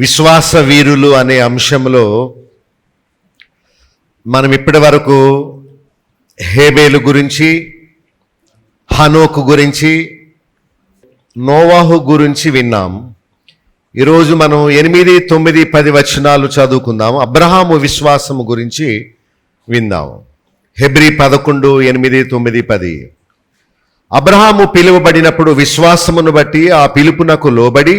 విశ్వాస వీరులు అనే అంశంలో మనం ఇప్పటి వరకు హేబేలు గురించి, హనోకు గురించి, నోవాహు గురించి విన్నాం. ఈరోజు మనం 8, 9, 10 వచనాలు చదువుకుందాం. అబ్రహాము విశ్వాసము గురించి విందాం. హెబ్రీ 11, 8, 9, 10. అబ్రహాము పిలువబడినప్పుడు విశ్వాసమును బట్టి ఆ పిలుపునకు లోబడి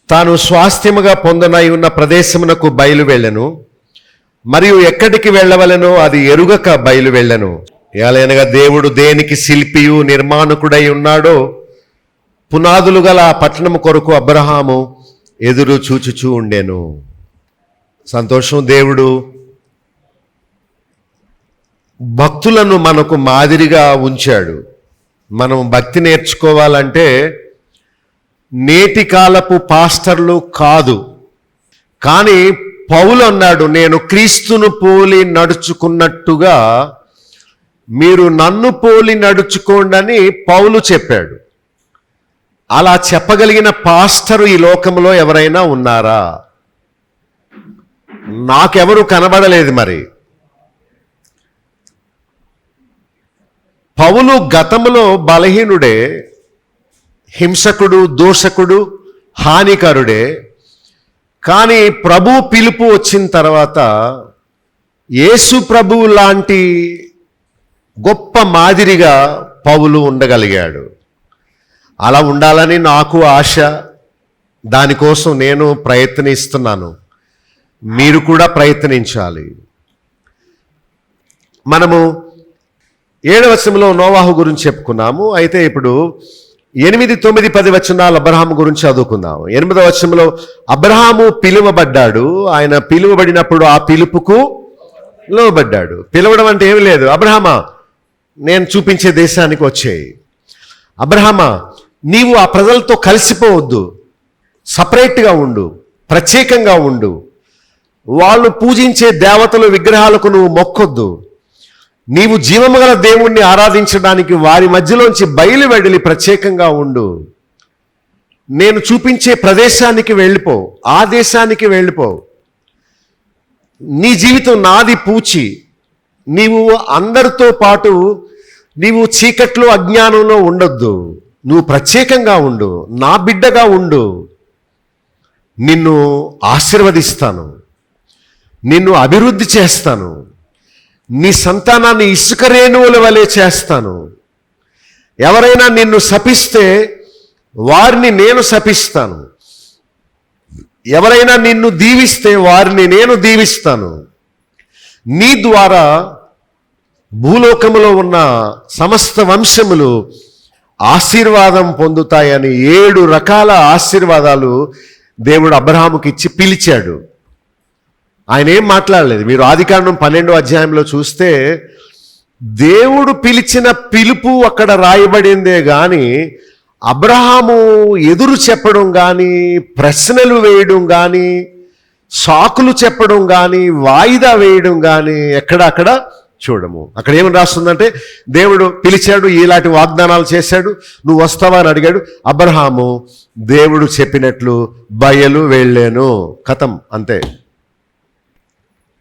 తాను స్వాస్థ్యముగా పొందనై ఉన్న ప్రదేశమునకు బయలు వెళ్ళెను. మరియు ఎక్కడికి వెళ్ళవలెనో అది ఎరుగక బయలు వెళ్ళెను. ఏలైనగా దేవుడు దేనికి శిల్పియు నిర్మాణకుడై ఉన్నాడో పునాదులు గల ఆ పట్టణము కొరకు అబ్రహాము ఎదురు చూచుచూ ఉండెను. సంతోషం. దేవుడు భక్తులను మనకు మాదిరిగా ఉంచాడు. మనం భక్తి నేర్చుకోవాలంటే నేటి కాలపు పాస్టర్లు కాదు, కానీ పౌలు అన్నాడు, నేను క్రీస్తును పోలి నడుచుకున్నట్టుగా మీరు నన్ను పోలి నడుచుకోండి అని పౌలు చెప్పాడు. అలా చెప్పగలిగిన పాస్టరు ఈ లోకంలో ఎవరైనా ఉన్నారా? నాకెవరు కనబడలేదు. మరి పౌలు గతంలో బలహీనుడే, హింసకుడు, దూషకుడు, హానికరుడే. కానీ ప్రభు పిలుపు వచ్చిన తర్వాత యేసు ప్రభువు లాంటి గొప్ప మాదిరిగా పౌలు ఉండగలిగాడు. అలా ఉండాలని నాకు ఆశ. దానికోసం నేను ప్రయత్నిస్తున్నాను. మీరు కూడా ప్రయత్నించాలి. మనము 7వ వచనంలో నోవాహు గురించి చెప్పుకున్నాము. అయితే ఇప్పుడు 8, 9, 10 వచనాలు అబ్రహాము గురించి చదువుకుందాం. 8వ వచనంలో అబ్రహాము పిలువబడ్డాడు. ఆయన పిలువబడినప్పుడు ఆ పిలుపుకు లోబడ్డాడు. పిలవడం అంటే ఏమి లేదు. అబ్రహామా, నేను చూపించే దేశానికి వచ్చేయి. అబ్రహామా, నీవు ఆ ప్రజలతో కలిసిపోవద్దు, సపరేట్గా ఉండు, ప్రత్యేకంగా ఉండు. వాళ్ళు పూజించే దేవతలు, విగ్రహాలకు నువ్వు మొక్కొద్దు. నీవు జీవము గల దేవుణ్ణి ఆరాధించడానికి వారి మధ్యలోంచి బయలు వెడలి ప్రత్యేకంగా ఉండు. నేను చూపించే ప్రదేశానికి వెళ్ళిపో, ఆ దేశానికి వెళ్ళిపో. నీ జీవితం నాది పూచి. నీవు అందరితో పాటు నీవు చీకట్లో, అజ్ఞానంలో ఉండొద్దు. నువ్వు ప్రత్యేకంగా ఉండు, నా బిడ్డగా ఉండు. నిన్ను ఆశీర్వదిస్తాను, నిన్ను అభివృద్ధి చేస్తాను, నీ సంతానాన్ని ఇసుక రేణువుల వలె చేస్తాను. ఎవరైనా నిన్ను శపిస్తే వారిని నేను శపిస్తాను. ఎవరైనా నిన్ను దీవిస్తే వారిని నేను దీవిస్తాను. నీ ద్వారా భూలోకములో ఉన్న సమస్త వంశములు ఆశీర్వాదం పొందుతాయని 7 రకాల ఆశీర్వాదాలు దేవుడు అబ్రహాముకి ఇచ్చి పిలిచాడు. ఆయన ఏం మాట్లాడలేదు. మీరు ఆదికాండం 12వ అధ్యాయంలో చూస్తే దేవుడు పిలిచిన పిలుపు అక్కడ రాయబడిందే కానీ అబ్రహాము ఎదురు చెప్పడం కానీ, ప్రశ్నలు వేయడం కానీ, సాకులు చెప్పడం కానీ, వాయిదా వేయడం కానీ అక్కడ చూడము. అక్కడ ఏమని రాస్తుందంటే దేవుడు పిలిచాడు, ఇలాంటి వాగ్దానాలు చేశాడు, నువ్వు వస్తావా అని అడిగాడు. అబ్రహాము దేవుడు చెప్పినట్లు బయలు వెళ్ళాను. కథం, అంతే.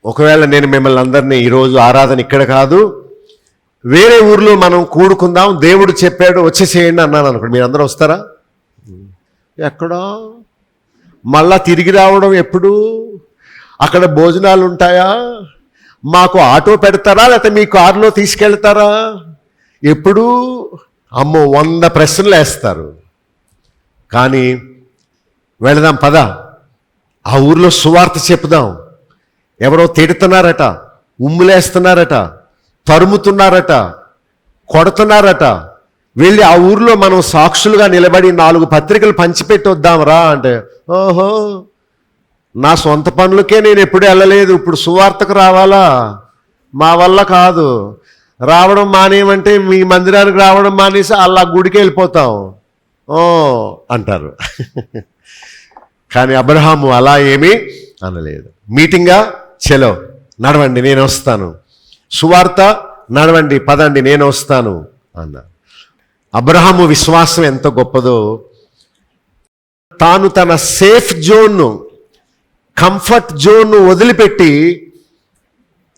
ఒకవేళ నేను మిమ్మల్ని అందరినీ ఈరోజు ఆరాధన ఇక్కడ కాదు, వేరే ఊర్లో మనం కూడుకుందాం, దేవుడు చెప్పాడు వచ్చేసేయండి అన్నాను అనుకోండి, మీరు అందరూ వస్తారా? ఎక్కడా? మళ్ళా తిరిగి రావడం ఎప్పుడు? అక్కడ భోజనాలు ఉంటాయా? మాకు ఆటో పెడతారా, లేకపోతే మీ కారులో తీసుకెళ్తారా? ఎప్పుడు? అమ్మో, 100 ప్రశ్నలు వేస్తారు. కానీ వెళదాం, పద, ఆ ఊర్లో సువార్త చెప్పుదాం. ఎవరో తిడుతున్నారట, ఉమ్ములేస్తున్నారట, తరుముతున్నారట, కొడుతున్నారట. వెళ్ళి ఆ ఊర్లో మనం సాక్షులుగా నిలబడి 4 పత్రికలు పంచిపెట్టి వద్దాంరా అంటే, ఓహో, నా సొంత పనులకే నేను ఎప్పుడు వెళ్ళలేదు, ఇప్పుడు సువార్తకు రావాలా? మా వల్ల కాదు. రావడం మానేయమంటే మీ మందిరానికి రావడం మానేసి అలా గుడికి వెళ్ళిపోతాం అంటారు. కానీ అబ్రహాము అలా ఏమీ అనలేదు. మీటింగా, చలో నడవండి నేను వస్తాను. సువార్త, నడవండి పదండి నేను వస్తాను అన్న. అబ్రహాము విశ్వాసం ఎంత గొప్పదో. తాను తన సేఫ్ జోన్ను, కంఫర్ట్ జోన్ను వదిలిపెట్టి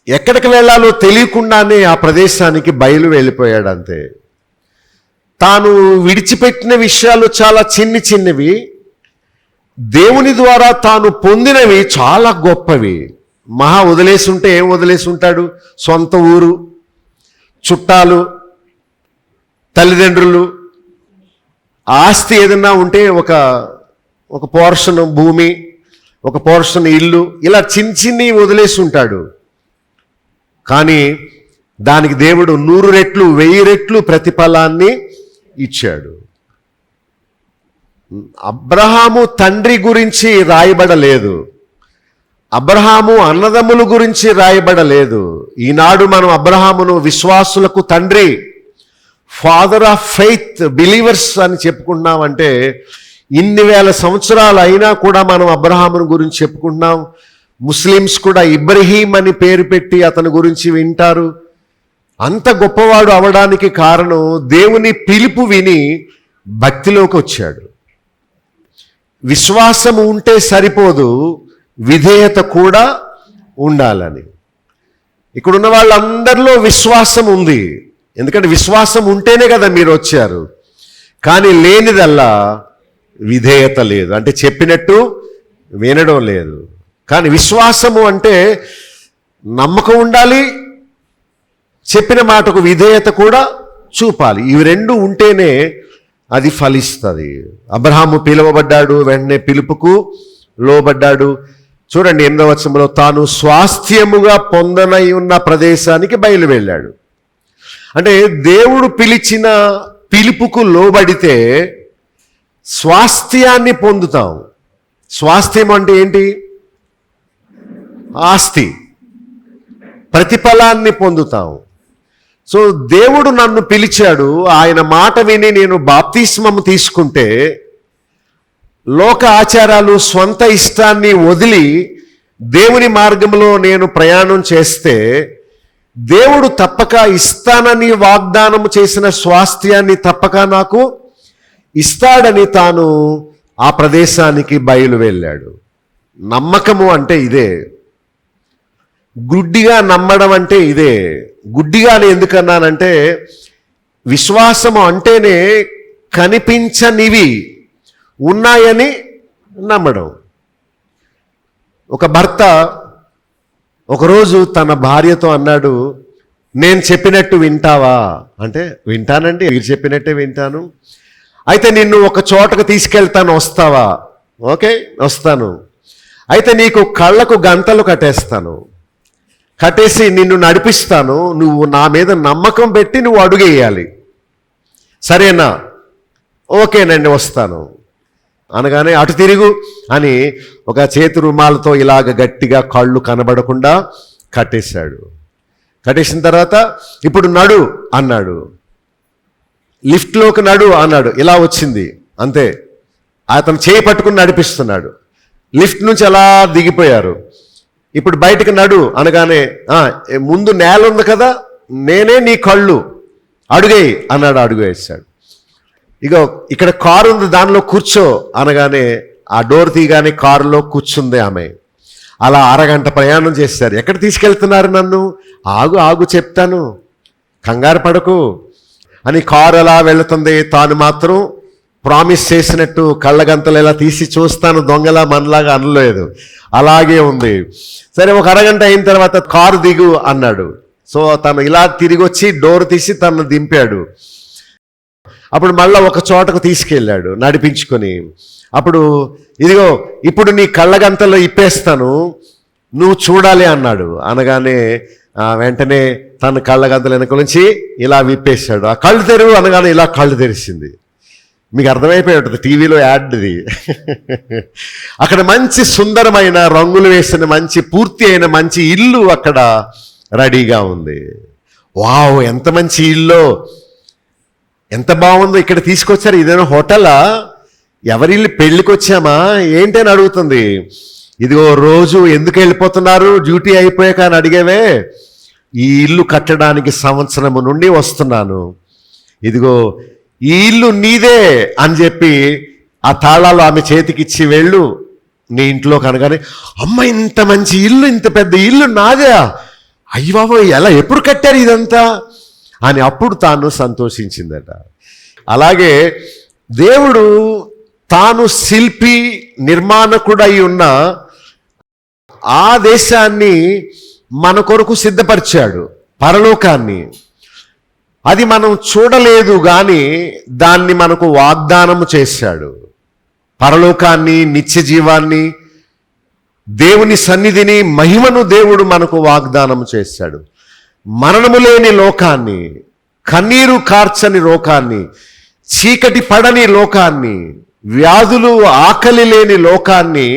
ఎక్కడికి వెళ్ళాలో తెలియకుండానే ఆ ప్రదేశానికి వెళ్ళిపోయాడు అంతే. తాను విడిచిపెట్టిన విషయాలు చాలా చిన్నవి, దేవుని ద్వారా తాను పొందినవి చాలా గొప్పవి. వదిలేసి ఉంటే ఏం వదిలేసి ఉంటాడు? సొంత ఊరు, చుట్టాలు, తల్లిదండ్రులు, ఆస్తి ఏదన్నా ఉంటే ఒక పోర్షన్ భూమి, ఒక పోర్షన్ ఇల్లు, ఇలా చిన్ని వదిలేసి ఉంటాడు. కానీ దానికి దేవుడు 100 రెట్లు 1000 రెట్లు ప్రతిఫలాన్ని ఇచ్చాడు. అబ్రహాము తండ్రి గురించి రాయబడలేదు, అబ్రహాము అన్నదమ్ముల గురించి రాయబడలేదు. ఈనాడు మనం అబ్రహామును విశ్వాసులకు తండ్రి, ఫాదర్ ఆఫ్ ఫెయిత్ బిలీవర్స్ అని చెప్పుకుంటున్నామంటే ఇన్ని వేల సంవత్సరాలు అయినా కూడా మనం అబ్రహామును గురించి చెప్పుకుంటున్నాం. ముస్లిమ్స్ కూడా ఇబ్రహీం అని పేరు పెట్టి అతని గురించి వింటారు. అంత గొప్పవాడు అవడానికి కారణం దేవుని పిలుపు విని భక్తిలోకి వచ్చాడు. విశ్వాసం ఉంటే సరిపోదు, విధేయత కూడా ఉండాలని. ఇక్కడున్న వాళ్ళందరిలో విశ్వాసం ఉంది, ఎందుకంటే విశ్వాసం ఉంటేనే కదా మీరు వచ్చారు. కానీ లేనిదల్లా విధేయత లేదు, అంటే చెప్పినట్టు వినడం లేదు. కానీ విశ్వాసము అంటే నమ్మకం ఉండాలి, చెప్పిన మాటకు విధేయత కూడా చూపాలి. ఇవి రెండు ఉంటేనే అది ఫలిస్తుంది. అబ్రహాము పిలువబడ్డాడు, వెంటనే పిలుపుకు లోబడ్డాడు. చూడండి 8వ వచనంలో, తాను స్వాస్థ్యముగా పొందనై ఉన్న ప్రదేశానికి వెళ్ళాడు. అంటే దేవుడు పిలిచిన పిలుపుకు లోబడితే స్వాస్థ్యాన్ని పొందుతాం. స్వాస్థ్యం అంటే ఏంటి? ఆస్తి, ప్రతిఫలాన్ని పొందుతాం. సో దేవుడు నన్ను పిలిచాడు, ఆయన మాట విని నేను బాప్తిస్మము తీసుకుంటే, లోక ఆచారాలు స్వంత ఇష్టాన్ని వదిలి దేవుని మార్గంలో నేను ప్రయాణం చేస్తే, దేవుడు తప్పక ఇస్తానని వాగ్దానం చేసిన స్వాస్థ్యాన్ని తప్పక నాకు ఇస్తాడని తాను ఆ ప్రదేశానికి వెళ్ళాడు. నమ్మకము అంటే ఇదే, గుడ్డిగా నమ్మడం అంటే ఇదే. గుడ్డిగా అని ఎందుకన్నానంటే, విశ్వాసము అంటేనే కనిపించనివి ఉన్నాయని నమ్మడం. ఒక భర్త ఒకరోజు తన భార్యతో అన్నాడు, నేను చెప్పినట్టు వింటావా అంటే, వింటానండి, మీరు చెప్పినట్టే వింటాను. అయితే నిన్ను ఒక చోటకు తీసుకెళ్తాను, వస్తావా? ఓకే, వస్తాను. అయితే నీకు కళ్ళకు గంతలు కట్టేసి నిన్ను నడిపిస్తాను, నువ్వు నా మీద నమ్మకం పెట్టి నువ్వు అడుగేయాలి, సరేనా? ఓకేనండి, వస్తాను అనగానే అటు తిరుగు అని ఒక చేతి రుమాలతో ఇలాగ గట్టిగా కళ్ళు కనబడకుండా కట్టేశాడు. కట్టేసిన తర్వాత ఇప్పుడు నడు అన్నాడు, లిఫ్ట్లోకి నడు అన్నాడు. ఇలా వచ్చింది అంతే. అతను చేయి పట్టుకుని నడిపిస్తున్నాడు. లిఫ్ట్ నుంచి అలా దిగిపోయారు. ఇప్పుడు బయటకు నడు అనగానే, ముందు నేల ఉంది కదా, నేనే నీ కళ్ళు, అడుగేయి అన్నాడు. అడుగు వేసాడు. ఇగో ఇక్కడ కారు ఉంది, దానిలో కూర్చో అనగానే ఆ డోర్ తీయగానే కారులో కూర్చుంది ఆమె. అలా అరగంట ప్రయాణం చేశారు. ఎక్కడ తీసుకెళ్తున్నారు నన్ను? ఆగు చెప్తాను, కంగారు పడకు అని కారు అలా వెళుతుంది. తాను మాత్రం ప్రామిస్ చేసినట్టు కళ్ళగంతలు ఇలా తీసి చూస్తాను దొంగలా మనలాగా అనలేదు, అలాగే ఉంది. సరే, ఒక అరగంట అయిన తర్వాత కారు దిగు అన్నాడు. సో తను ఇలా తిరిగి వచ్చి డోర్ తీసి తను దింపాడు. అప్పుడు మళ్ళీ ఒక చోటకు తీసుకెళ్ళాడు నడిపించుకొని. అప్పుడు ఇదిగో ఇప్పుడు నీ కళ్ళగంతలో ఇప్పేస్తాను, నువ్వు చూడాలి అన్నాడు. అనగానే వెంటనే తన కళ్ళగంతల వెనక నుంచి ఇలా విప్పేశాడు. ఆ కళ్ళు తెరువు అనగానే ఇలా కళ్ళు తెరిచింది. మీకు అర్థమైపోయి ఉంటుంది, టీవీలో యాడ్ది. అక్కడ మంచి సుందరమైన రంగులు వేసిన మంచి పూర్తి అయిన మంచి ఇల్లు అక్కడ రెడీగా ఉంది. వావ్, ఎంత మంచి ఇల్లు, ఎంత బాగుందో. ఇక్కడ తీసుకొచ్చారు, ఇదేనా హోటలా? ఎవరిల్లు పెళ్ళికి వచ్చామా ఏంటి అని అడుగుతుంది. ఇదిగో రోజు ఎందుకు వెళ్ళిపోతున్నారు, డ్యూటీ అయిపోయాక అని అడిగేవే. ఈ ఇల్లు కట్టడానికి సంవత్సరము నుండి వస్తున్నాను, ఇదిగో ఈ ఇల్లు నీదే అని చెప్పి ఆ తాళాలు ఆమె చేతికిచ్చి వెళ్ళు నీ ఇంట్లో కనగానే, అమ్మ ఇంత మంచి ఇల్లు, ఇంత పెద్ద ఇల్లు నాదే, అయ్య బాబోయ్ ఎలా ఎప్పుడు కట్టారు ఇదంతా అని అప్పుడు తాను సంతోషించిందట. అలాగే దేవుడు తాను శిల్పి నిర్మాణకుడై ఉన్న ఆ దేశాన్ని మన కొరకు సిద్ధపరిచాడు, పరలోకాన్ని. అది మనం చూడలేదు కానీ దాన్ని మనకు వాగ్దానం చేశాడు. పరలోకాన్ని, నిత్య జీవాన్ని, దేవుని సన్నిధిని, మహిమను దేవుడు మనకు వాగ్దానం చేశాడు. మరణము లేని లోకాన్ని, కన్నీరు కార్చని లోకాన్ని, చీకటి పడని లోకాన్ని, వ్యాధులు ఆకలి లేని లోకాన్ని,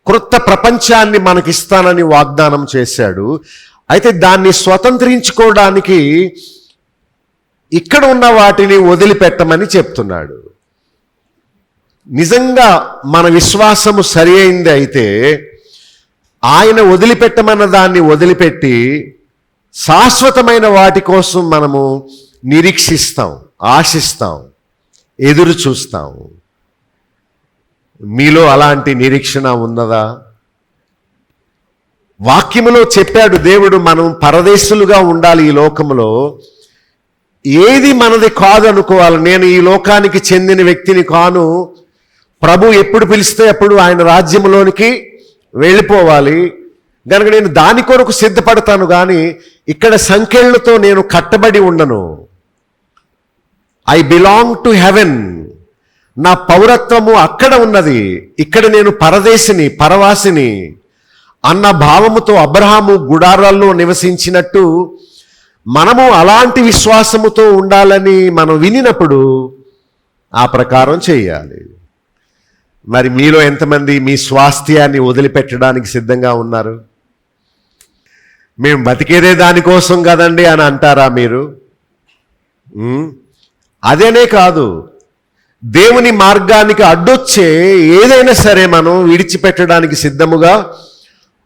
క్రొత్త ప్రపంచాన్ని మనకిస్తానని వాగ్దానం చేశాడు. అయితే దాన్ని స్వతంత్రించుకోవడానికి ఇక్కడ ఉన్న వాటిని వదిలిపెట్టమని చెప్తున్నాడు. నిజంగా మన విశ్వాసము సరి అయింది అయితే ఆయన వదిలిపెట్టమన్న దాన్ని వదిలిపెట్టి శాశ్వతమైన వాటి కోసం మనము నిరీక్షిస్తాం, ఆశిస్తాం, ఎదురు చూస్తాం. మీలో అలాంటి నిరీక్షణ ఉన్నదా? వాక్యములో చెప్పాడు దేవుడు, మనం పరదేశులుగా ఉండాలి ఈ లోకంలో. ఏది మనది కాదు అనుకోవాలి. నేను ఈ లోకానికి చెందిన వ్యక్తిని కాను, ప్రభు ఎప్పుడు పిలిస్తే అప్పుడు ఆయన రాజ్యంలోనికి వెళ్ళిపోవాలి, కనుక నేను దాని కొరకు సిద్ధపడతాను. కానీ ఇక్కడ సంఖ్యలతో నేను కట్టబడి ఉండను. ఐ బిలాంగ్ టు హెవెన్, నా పౌరత్వము అక్కడ ఉన్నది, ఇక్కడ నేను పరదేశిని, పరవాసిని అన్న భావముతో అబ్రహాము గుడారాల్లో నివసించినట్టు మనము అలాంటి విశ్వాసముతో ఉండాలని మనం వినినప్పుడు ఆ ప్రకారం చేయాలి. మరి మీలో ఎంతమంది మీ స్వాస్థ్యాన్ని వదిలిపెట్టడానికి సిద్ధంగా ఉన్నారు? మేము బతికేదే దానికోసం కదండి అని అంటారా మీరు? అదేనే కాదు, దేవుని మార్గానికి అడ్డొచ్చే ఏదైనా సరే మనం విడిచిపెట్టడానికి సిద్ధముగా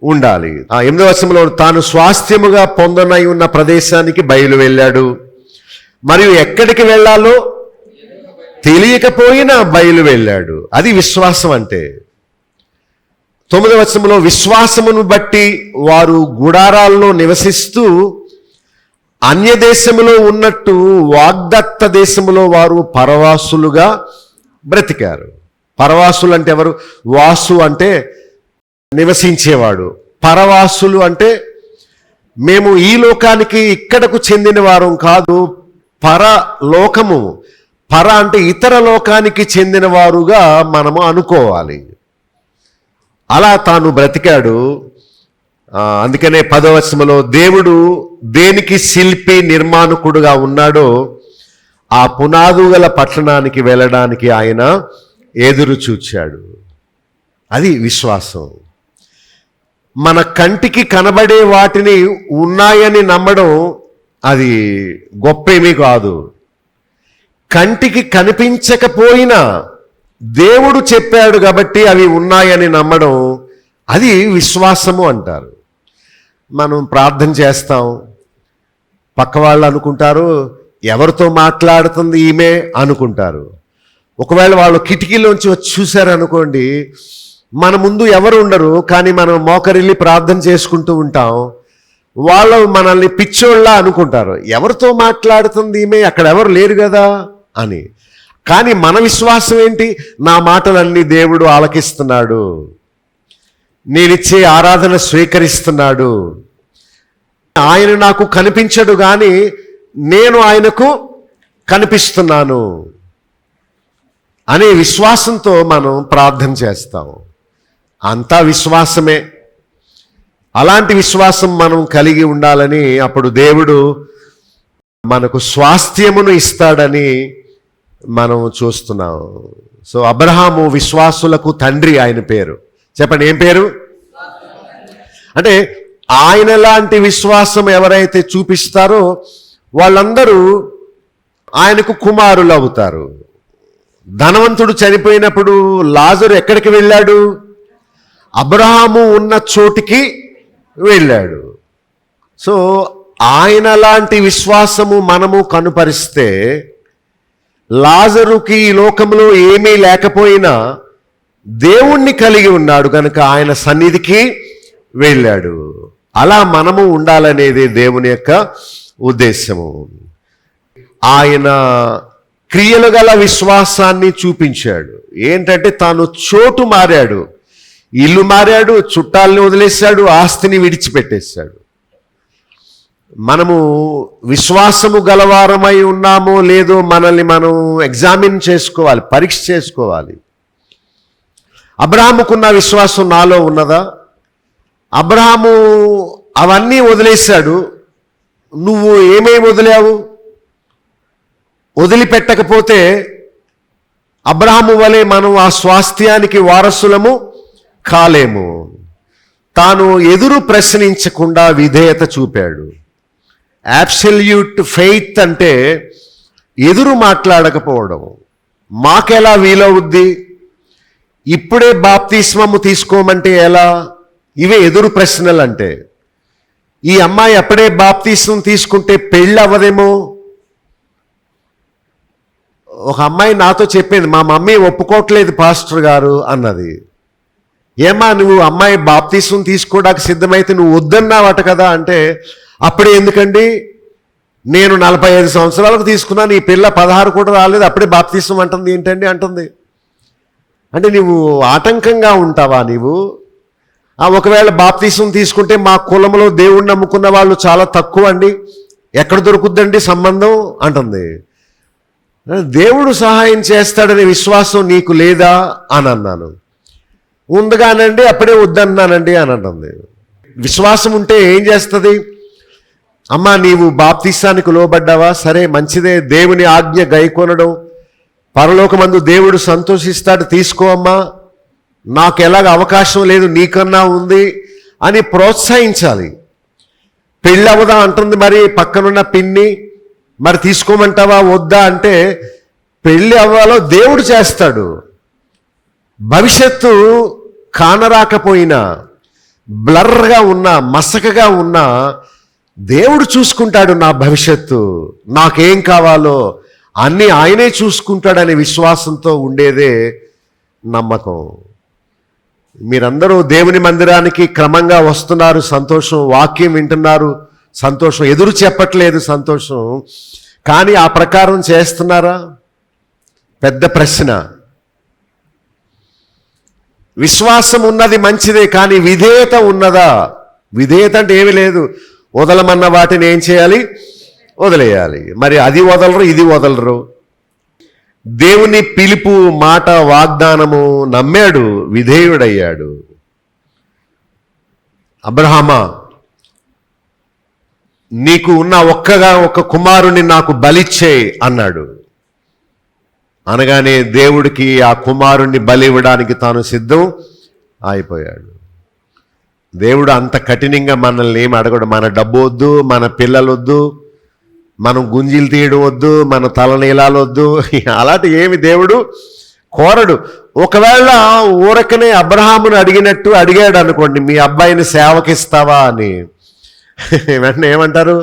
ఉండాలి. 8వ వచనంలో తాను స్వాస్థ్యముగా పొందనై ఉన్న ప్రదేశానికి బయలు వెళ్ళాడు, మరియు ఎక్కడికి వెళ్ళాలో తెలియకపోయినా బయలు వెళ్ళాడు. అది విశ్వాసం అంటే. 9వ వచనంలో విశ్వాసమును బట్టి వారు గుడారాల్లో నివసిస్తూ అన్య దేశములో ఉన్నట్టు వాగ్దత్త దేశములో వారు పరవాసులుగా బ్రతికారు. పరవాసులు అంటే ఎవరు? వాసు అంటే నివసించేవాడు, పరవాసులు అంటే మేము ఈ లోకానికి ఇక్కడకు చెందిన వారం కాదు, పరలోకము, పర అంటే ఇతర లోకానికి చెందిన వారుగా మనము అనుకోవాలి. అలా తాను బ్రతికాడు. అందుకనే 10వ వచనంలో దేవుడు దేనికి శిల్పి నిర్మాణకుడుగా ఉన్నాడో ఆ పునాదుగల పట్టణానికి వెళ్ళడానికి ఆయన ఎదురు చూచాడు. అది విశ్వాసం. మన కంటికి కనబడే వాటిని ఉన్నాయని నమ్మడం అది గొప్పేమీ కాదు. కంటికి కనిపించకపోయినా దేవుడు చెప్పాడు కాబట్టి అవి ఉన్నాయని నమ్మడం అది విశ్వాసము అంటారు. మనం ప్రార్థన చేస్తాం, పక్క వాళ్ళు అనుకుంటారు ఎవరితో మాట్లాడుతుంది ఈమె అనుకుంటారు. ఒకవేళ వాళ్ళు కిటికీలోంచి వచ్చి చూశారనుకోండి, మన ముందు ఎవరు ఉండరు, కానీ మనం మోకరిల్లి ప్రార్థన చేసుకుంటూ ఉంటాం. వాళ్ళు మనల్ని పిచ్చోళ్ళ అనుకుంటారు, ఎవరితో మాట్లాడుతుంది ఈమె, అక్కడ ఎవరు లేరు కదా అని. కానీ మన విశ్వాసం ఏంటి? నా మాటలన్నీ దేవుడు ఆలకిస్తున్నాడు, నేనిచ్చే ఆరాధన స్వీకరిస్తున్నాడు, ఆయన నాకు కనిపించడు కానీ నేను ఆయనకు కనిపిస్తున్నాను అనే విశ్వాసంతో మనం ప్రార్థన చేస్తాం. అంతా విశ్వాసమే. అలాంటి విశ్వాసం మనం కలిగి ఉండాలని అప్పుడు దేవుడు మనకు స్వాస్థ్యమును ఇస్తాడని మనం చూస్తున్నాం. సో అబ్రహాము విశ్వాసులకు తండ్రి, ఆయన పేరు చెప్పండి, ఏం పేరు? అంటే ఆయన లాంటి విశ్వాసం ఎవరైతే చూపిస్తారో వాళ్ళందరూ ఆయనకు కుమారులు అవుతారు. ధనవంతుడు చనిపోయినప్పుడు లాజరు ఎక్కడికి వెళ్ళాడు? అబ్రహాము ఉన్న చోటికి వెళ్ళాడు. సో ఆయన లాంటి విశ్వాసము మనము కనుపరిస్తే లాజరుకి ఈ లోకంలో ఏమీ లేకపోయినా దేవుణ్ణి కలిగి ఉన్నాడు కనుక ఆయన సన్నిధికి వెళ్ళాడు. అలా మనము ఉండాలనేది దేవుని యొక్క ఉద్దేశము. ఆయన క్రియలు గల విశ్వాసాన్ని చూపించాడు. ఏంటంటే తాను చోటు మారాడు, ఇల్లు మారాడు, చుట్టాలని వదిలేశాడు, ఆస్తిని విడిచిపెట్టేశాడు. మనము విశ్వాసము గలవారమై ఉన్నామో లేదో మనల్ని మనం ఎగ్జామిన్ చేసుకోవాలి, పరీక్ష చేసుకోవాలి. అబ్రహాముకున్న విశ్వాసం నాలో ఉన్నదా? అబ్రహాము అవన్నీ వదిలేశాడు. నువ్వు ఏమేమి వదిలావు? వదిలిపెట్టకపోతే అబ్రహాము వలె మనం ఆ స్వాస్థ్యానికి వారసులము కాలేము. తాను ఎదురు ప్రశ్నించకుండా విధేయత చూపాడు. అబ్సల్యూట్ ఫెయిత్ అంటే ఎదురు మాట్లాడకపోవడం. మాకెలా వీలవుద్ది? ఇప్పుడే బాప్తిస్మము తీసుకోమంటే ఎలా? ఇవే ఎదురు ప్రశ్నలు అంటే. ఈ అమ్మాయి అప్పుడే బాప్తిస్మం తీసుకుంటే పెళ్ళి అవ్వదేమో. ఒక అమ్మాయి నాతో చెప్పింది, మా మమ్మీ ఒప్పుకోవట్లేదు పాస్టర్ గారు అన్నది. ఏమా నువ్వు అమ్మాయి బాప్తిస్మం తీసుకోవడానికి సిద్ధమైతే నువ్వు వద్దన్నావట కదా అంటే, అప్పుడే ఎందుకండి, నేను 45 సంవత్సరాలకు తీసుకున్నాను, ఈ పిల్ల 16 కూడా రాలేదు, అప్పుడే బాప్తిస్మం అంటుంది ఏంటండి అంటుంది. అంటే నువ్వు ఆటంకంగా ఉంటావా? నీవు ఒకవేళ బాప్తిస్మం తీసుకుంటే మా కులంలో దేవుణ్ణి నమ్ముకున్న వాళ్ళు చాలా తక్కువ అండి, ఎక్కడ దొరుకుద్దండి సంబంధం అంటుంది. దేవుడు సహాయం చేస్తాడనే విశ్వాసం నీకు లేదా అని అన్నాను. ఉందగానండి, అప్పుడే వద్దన్నానండి అని అంటుంది. విశ్వాసం ఉంటే ఏం చేస్తుంది? అమ్మా నీవు బాప్తిసానికి లోబడ్డావా? సరే మంచిదే, దేవుని ఆజ్ఞ గైకొనడం, పరలోకమందు దేవుడు సంతోషిస్తాడు, తీసుకో అమ్మా, నాకు ఎలాగ అవకాశం లేదు నీకన్నా ఉంది అని ప్రోత్సహించాలి. పెళ్ళి అవ్వదా అంటుంది మరి పక్కనున్న పిన్ని, మరి తీసుకోమంటావా వద్దా అంటే, పెళ్ళి అవ్వాలో దేవుడు చేస్తాడు. భవిష్యత్తు కానరాకపోయినా, బ్లర్గా ఉన్నా, మసకగా ఉన్నా దేవుడు చూసుకుంటాడు నా భవిష్యత్తు, నాకేం కావాలో అన్నీ ఆయనే చూసుకుంటాడనే విశ్వాసంతో ఉండేదే నమ్మకం. మీరందరూ దేవుని మందిరానికి క్రమంగా వస్తున్నారు, సంతోషం. వాక్యం వింటున్నారు, సంతోషం. ఎదురు చెప్పట్లేదు, సంతోషం. కానీ ఆ ప్రకారం చేస్తున్నారా? పెద్ద ప్రశ్న. విశ్వాసం ఉన్నది మంచిదే, కానీ విధేయత ఉన్నదా? విధేయత అంటే ఏమీ లేదు, వదలమన్న వాటిని ఏం చేయాలి? వదిలేయాలి. మరి అది వదలరు, ఇది వదలరు. దేవుని పిలుపు, మాట, వాగ్దానము నమ్మాడు, విధేయుడయ్యాడు. అబ్రహామా, నీకు ఉన్న ఒక్క కుమారుని నాకు బలిచ్చేయి అన్నాడు. అనగానే దేవుడికి ఆ కుమారుణ్ణి బలి ఇవ్వడానికి తాను సిద్ధం అయిపోయాడు. దేవుడు అంత కఠినంగా మనల్ని ఏమి అడగడు. మన డబ్బు వద్దు, మన పిల్లలు వద్దు, మనం గుంజీలు తీయడం వద్దు, మన తలనీలాలు వద్దు, అలాంటి ఏమి దేవుడు కోరడు. ఒకవేళ ఊరకనే అబ్రహామును అడిగినట్టు అడిగాడు అనుకోండి, మీ అబ్బాయిని సేవకిస్తావా అని, వెంటనే ఏమంటారు?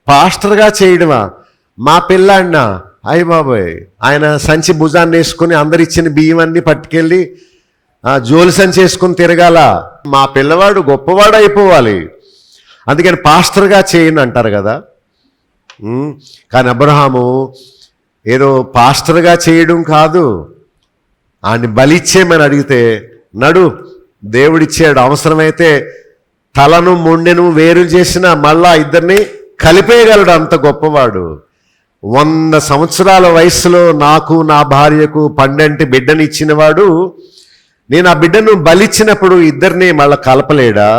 పాస్టర్గా చేయడమా? మా పిల్లాడినా? అయ్య బాబోయ్, ఆయన సంచి భుజాన్ని వేసుకుని అందరిచ్చిన బియ్యం అన్నీ పట్టుకెళ్ళి జోలి సంచి వేసుకుని తిరగాల? మా పిల్లవాడు గొప్పవాడు అయిపోవాలి, అందుకని పాస్టర్గా చేయను అంటారు కదా. కానీ అబ్రహాము ఏదో పాస్టర్గా చేయడం కాదు, ఆయన్ని బలిచ్చేయమని అడిగితే నడు, దేవుడిచ్చాడు. అవసరమైతే తలను మొండెను వేరు చేసిన మళ్ళా ఇద్దరిని కలిపేయగలడు, అంత గొప్పవాడు. 100 సంవత్సరాల వయసులో నాకు నా భార్యకు పండంటి బిడ్డనిచ్చినవాడు, నేను ఆ బిడ్డను బలిచ్చినప్పుడు ఇద్దరిని మళ్ళా కలపలేడా?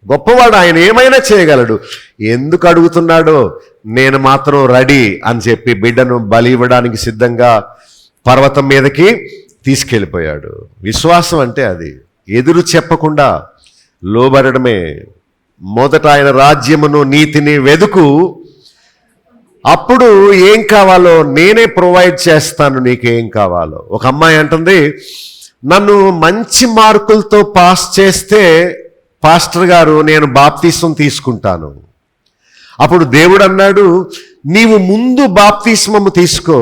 గొప్పవాడు, ఆయన ఏమైనా చేయగలడు. ఎందుకు అడుగుతున్నాడో, నేను మాత్రం రెడీ అని చెప్పి బిడ్డను బలి ఇవ్వడానికి సిద్ధంగా పర్వతం మీదకి తీసుకెళ్ళిపోయాడు. విశ్వాసం అంటే అది. ఎదురు చెప్పకుండా లోబడమే. మొదట ఆయన రాజ్యమును నీతిని వెదుకు, అప్పుడు ఏం కావాలో నేనే ప్రొవైడ్ చేస్తాను, నీకేం కావాలో. ఒక అమ్మాయి అంటుంది, నన్ను మంచి మార్కులతో పాస్ చేస్తే పాస్టర్ గారు నేను బాప్తిస్మం తీసుకుంటాను. అప్పుడు దేవుడు అన్నాడు, నీవు ముందు బాప్తిస్మము తీసుకో,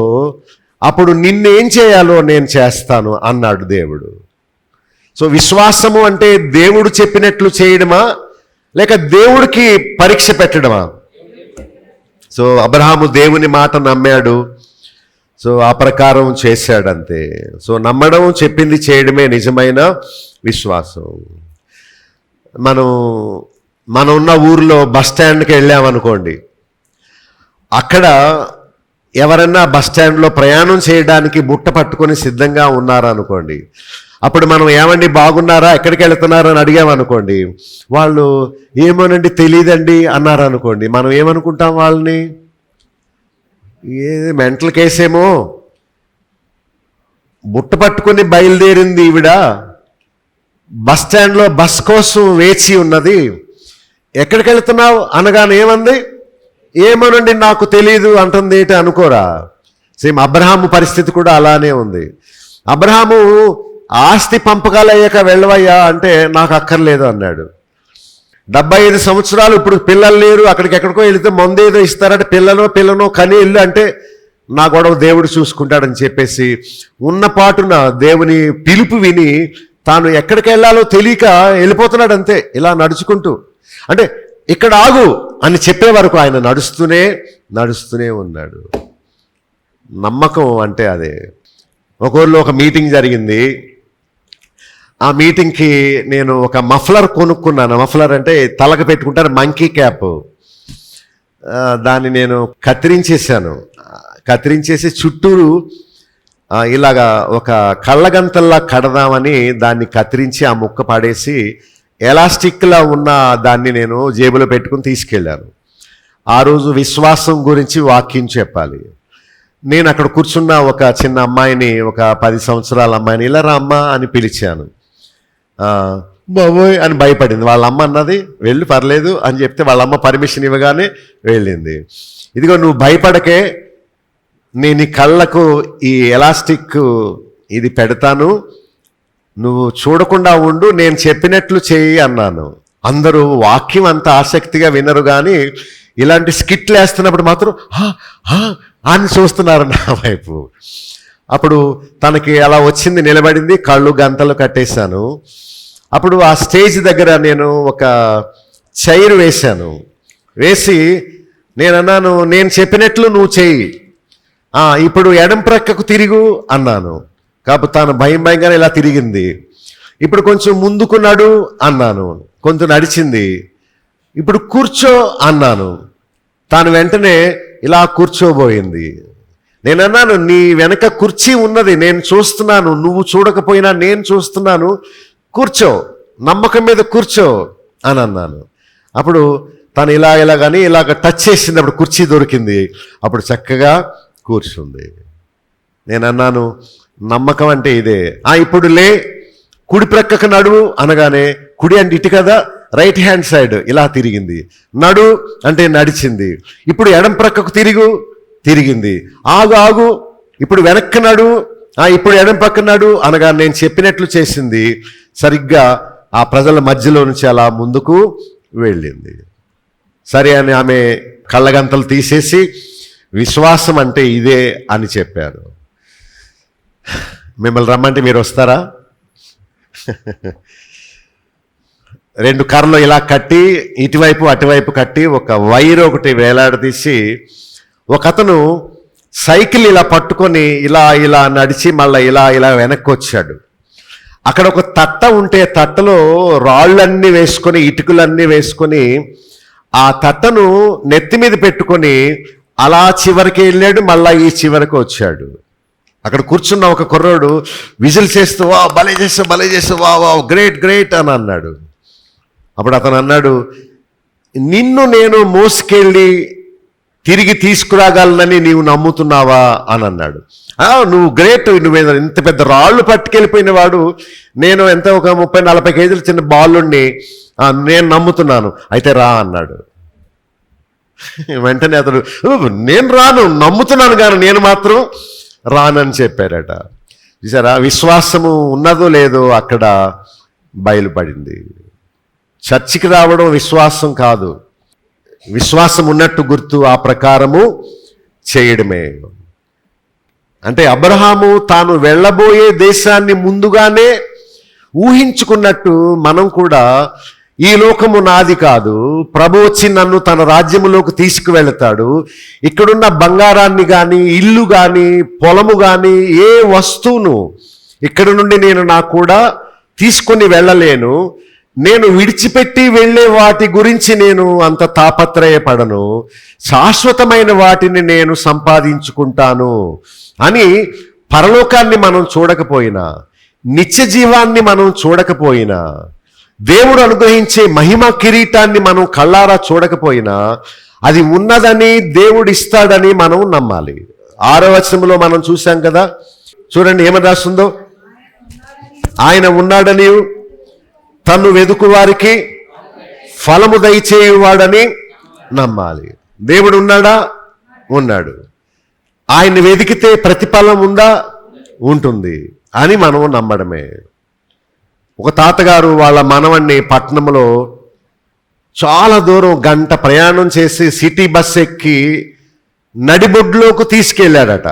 అప్పుడు నిన్నేం చేయాలో నేను చేస్తాను అన్నాడు దేవుడు. సో విశ్వాసము అంటే దేవుడు చెప్పినట్లు చేయడమా, లేక దేవుడికి పరీక్ష పెట్టడమా? సో అబ్రహాము దేవుని మాట నమ్మాడు, సో ఆ ప్రకారం చేశాడంతే. సో నమ్మడం, చెప్పింది చేయడమే నిజమైన విశ్వాసం. మనం ఉన్న ఊర్లో బస్ స్టాండ్కి వెళ్ళామనుకోండి, అక్కడ ఎవరన్నా బస్ స్టాండ్లో ప్రయాణం చేయడానికి బుట్ట పట్టుకొని సిద్ధంగా ఉన్నారనుకోండి, అప్పుడు మనం ఏమండి బాగున్నారా, ఎక్కడికి వెళుతున్నారా అని అడిగామనుకోండి, వాళ్ళు ఏమోనండి తెలియదండి అన్నారనుకోండి, మనం ఏమనుకుంటాం? వాళ్ళని మెంటల్ కేసేమో, బుట్ట పట్టుకొని బయలుదేరింది ఈవిడ, బస్ స్టాండ్లో బస్ కోసం వేచి ఉన్నది, ఎక్కడికి వెళుతున్నావు అనగానే ఏమంది? ఏమోనండి నాకు తెలియదు అంటుంది. ఏంటి అనుకోరా? సేమ్ అబ్రహాము పరిస్థితి కూడా అలానే ఉంది. అబ్రహాము ఆస్తి పంపకాలు అయ్యాక వెళ్ళవయ్యా అంటే నాకు అక్కర్లేదు అన్నాడు. 75 సంవత్సరాలు, ఇప్పుడు పిల్లలు లేరు, అక్కడికి ఎక్కడికో వెళితే మందు ఏదో ఇస్తారంటే పిల్లనో కని ఇల్లు అంటే నా గొడవ దేవుడు చూసుకుంటాడని చెప్పేసి ఉన్నపాటున దేవుని పిలుపు విని తాను ఎక్కడికి వెళ్ళాలో తెలియక వెళ్ళిపోతున్నాడు అంతే, ఇలా నడుచుకుంటూ. అంటే ఇక్కడ ఆగు అని చెప్పే వరకు ఆయన నడుస్తూనే ఉన్నాడు. నమ్మకం అంటే అదే. ఒక ఊర్లో ఒక మీటింగ్ జరిగింది. ఆ మీటింగ్కి నేను ఒక మఫ్లర్ కొనుక్కున్నాను. మఫ్లర్ అంటే తలకు పెట్టుకుంటారు, మంకీ క్యాప్. దాన్ని నేను కత్తిరించేసి చుట్టూరు ఇలాగా ఒక కళ్ళగంతల్లా కడదామని దాన్ని కత్తిరించి ఆ ముక్క పడేసి ఎలాస్టిక్లా ఉన్న దాన్ని నేను జేబులో పెట్టుకుని తీసుకెళ్ళాను. ఆ రోజు విశ్వాసం గురించి వాక్యం చెప్పాలి. నేను అక్కడ కూర్చున్న ఒక చిన్న అమ్మాయిని, ఒక 10 సంవత్సరాల అమ్మాయిని, ఇలా రా అమ్మ అని పిలిచాను. బాబోయ్ అని భయపడింది. వాళ్ళ అమ్మ అన్నది వెళ్ళు పర్లేదు అని చెప్తే వాళ్ళ అమ్మ పర్మిషన్ ఇవ్వగానే వెళ్ళింది. ఇదిగో నువ్వు భయపడకే, నేను నీ కళ్ళకు ఈ ఎలాస్టిక్ ఇది పెడతాను, నువ్వు చూడకుండా ఉండు, నేను చెప్పినట్లు చేయి అన్నాను. అందరూ వాక్యం అంత ఆసక్తిగా వినరు, కానీ ఇలాంటి స్కిట్లు వేస్తున్నప్పుడు మాత్రం అని చూస్తున్నారు నా వైపు. అప్పుడు తనకి అలా వచ్చింది, నిలబడింది, కళ్ళు గంతలు కట్టేశాను. అప్పుడు ఆ స్టేజ్ దగ్గర నేను ఒక చైర్ వేశాను. వేసి నేను అన్నాను, నేను చెప్పినట్లు నువ్వు చెయ్యి, ఇప్పుడు ఎడం ప్రక్కకు తిరుగు అన్నాను. కాబట్టి తాను భయంగానే ఇలా తిరిగింది. ఇప్పుడు కొంచెం ముందుకు నడు అన్నాను, కొంచెం నడిచింది. ఇప్పుడు కూర్చో అన్నాను, తాను వెంటనే ఇలా కూర్చోబోయింది. నేను అన్నాను, నీ వెనక కుర్చీ ఉన్నది, నేను చూస్తున్నాను, నువ్వు చూడకపోయినా నేను చూస్తున్నాను, కూర్చో, నమ్మకం మీద కూర్చో అని అన్నాను. అప్పుడు తను ఇలాగని ఇలాగ టచ్ చేసింది, అప్పుడు కుర్చీ దొరికింది, అప్పుడు చక్కగా కూర్చుంది. నేను అన్నాను, నమ్మకం అంటే ఇదే. ఇప్పుడు లే, కుడి ప్రక్కకు నడువు అనగానే, కుడి అంటే ఇటు కదా, రైట్ హ్యాండ్ సైడ్ ఇలా తిరిగింది. నడు అంటే నడిచింది. ఇప్పుడు ఎడం ప్రక్కకు తిరిగింది. ఆగు, ఇప్పుడు వెనక్కి నడు, ఇప్పుడు ఎడం పక్క నడు అనగా నేను చెప్పినట్లు చేసింది. సరిగ్గా ఆ ప్రజల మధ్యలో నుంచి అలా ముందుకు వెళ్ళింది. సరే అని ఆమె కళ్ళగంతలు తీసేసి విశ్వాసం అంటే ఇదే అని చెప్పారు. మిమ్మల్ని రమ్మంటే మీరు వస్తారా? 2 కర్రలు ఇలా కట్టి ఇటువైపు అటువైపు కట్టి ఒక వైర్ ఒకటి వేలాడదీసి, ఒక అతను సైకిల్ ఇలా పట్టుకొని ఇలా నడిచి మళ్ళీ ఇలా వెనక్కి వచ్చాడు. అక్కడ ఒక తట్ట ఉంటే తట్టలో రాళ్ళన్నీ వేసుకొని, ఇటుకలన్నీ వేసుకొని, ఆ తట్టను నెత్తి మీద పెట్టుకొని అలా చివరికి వెళ్ళాడు, మళ్ళా ఈ చివరికి వచ్చాడు. అక్కడ కూర్చున్న ఒక కుర్రోడు విజిల్ చేస్తూ, వా భలే చేస్తావు, వా గ్రేట్ అని అన్నాడు. అప్పుడు అతను అన్నాడు, నిన్ను నేను మోసుకెళ్ళి తిరిగి తీసుకురాగలనని నీవు నమ్ముతున్నావా అని అన్నాడు. నువ్వు గ్రేట్, నువ్వు ఇంత పెద్ద రాళ్ళు పట్టుకెళ్ళిపోయిన వాడు, నేను ఎంత ఒక 30-40 కేజీల చిన్న బాలుణ్ణి, నేను నమ్ముతున్నాను, అయితే రా అన్నాడు. వెంటనే అతడు, నేను రాను, నమ్ముతున్నాను కానీ నేను మాత్రం రానని చెప్పారట. చూసారా, విశ్వాసము ఉన్నదో లేదో అక్కడ బయలుపడింది. చర్చికి రావడం విశ్వాసం కాదు, విశ్వాసం ఉన్నట్టు గుర్తు, ఆ ప్రకారము చేయడమే. అంటే అబ్రహాము తాను వెళ్ళబోయే దేశాన్ని ముందుగానే ఊహించుకున్నట్టు మనం కూడా ఈ లోకము నాది కాదు, ప్రభు వచ్చి నన్ను తన రాజ్యములోకి తీసుకువెళతాడు, ఇక్కడున్న బంగారాన్ని కానీ, ఇల్లు కానీ, పొలము కానీ, ఏ వస్తువును ఇక్కడ నుండి నేను నాకు కూడా తీసుకొని వెళ్ళలేను, నేను విడిచిపెట్టి వెళ్ళే వాటి గురించి నేను అంత తాపత్రయపడను, శాశ్వతమైన వాటిని నేను సంపాదించుకుంటాను అని పరలోకాన్ని మనం చూడకపోయినా, నిత్య జీవాన్ని మనం చూడకపోయినా, దేవుడు అనుగ్రహించే మహిమ కిరీటాన్ని మనం కళ్ళారా చూడకపోయినా అది ఉన్నదని, దేవుడు ఇస్తాడని మనం నమ్మాలి. 6వ వచనంలో మనం చూసాం కదా, చూడండి ఏమని రాస్తుందో, ఆయన ఉన్నాడని, తన్ను వెదుకు వారికి ఫలము దయచేయువాడని నమ్మాలి. దేవుడు ఉన్నాడా? ఉన్నాడు. ఆయన్ని వెతికితే ప్రతిఫలం ఉందా? ఉంటుంది అని మనం నమ్మడమే. ఒక తాతగారు వాళ్ళ మనవణ్ణి పట్టణంలో చాలా దూరం గంట ప్రయాణం చేసి సిటీ బస్ ఎక్కి నడిబొడ్లోకి తీసుకెళ్ళాడట.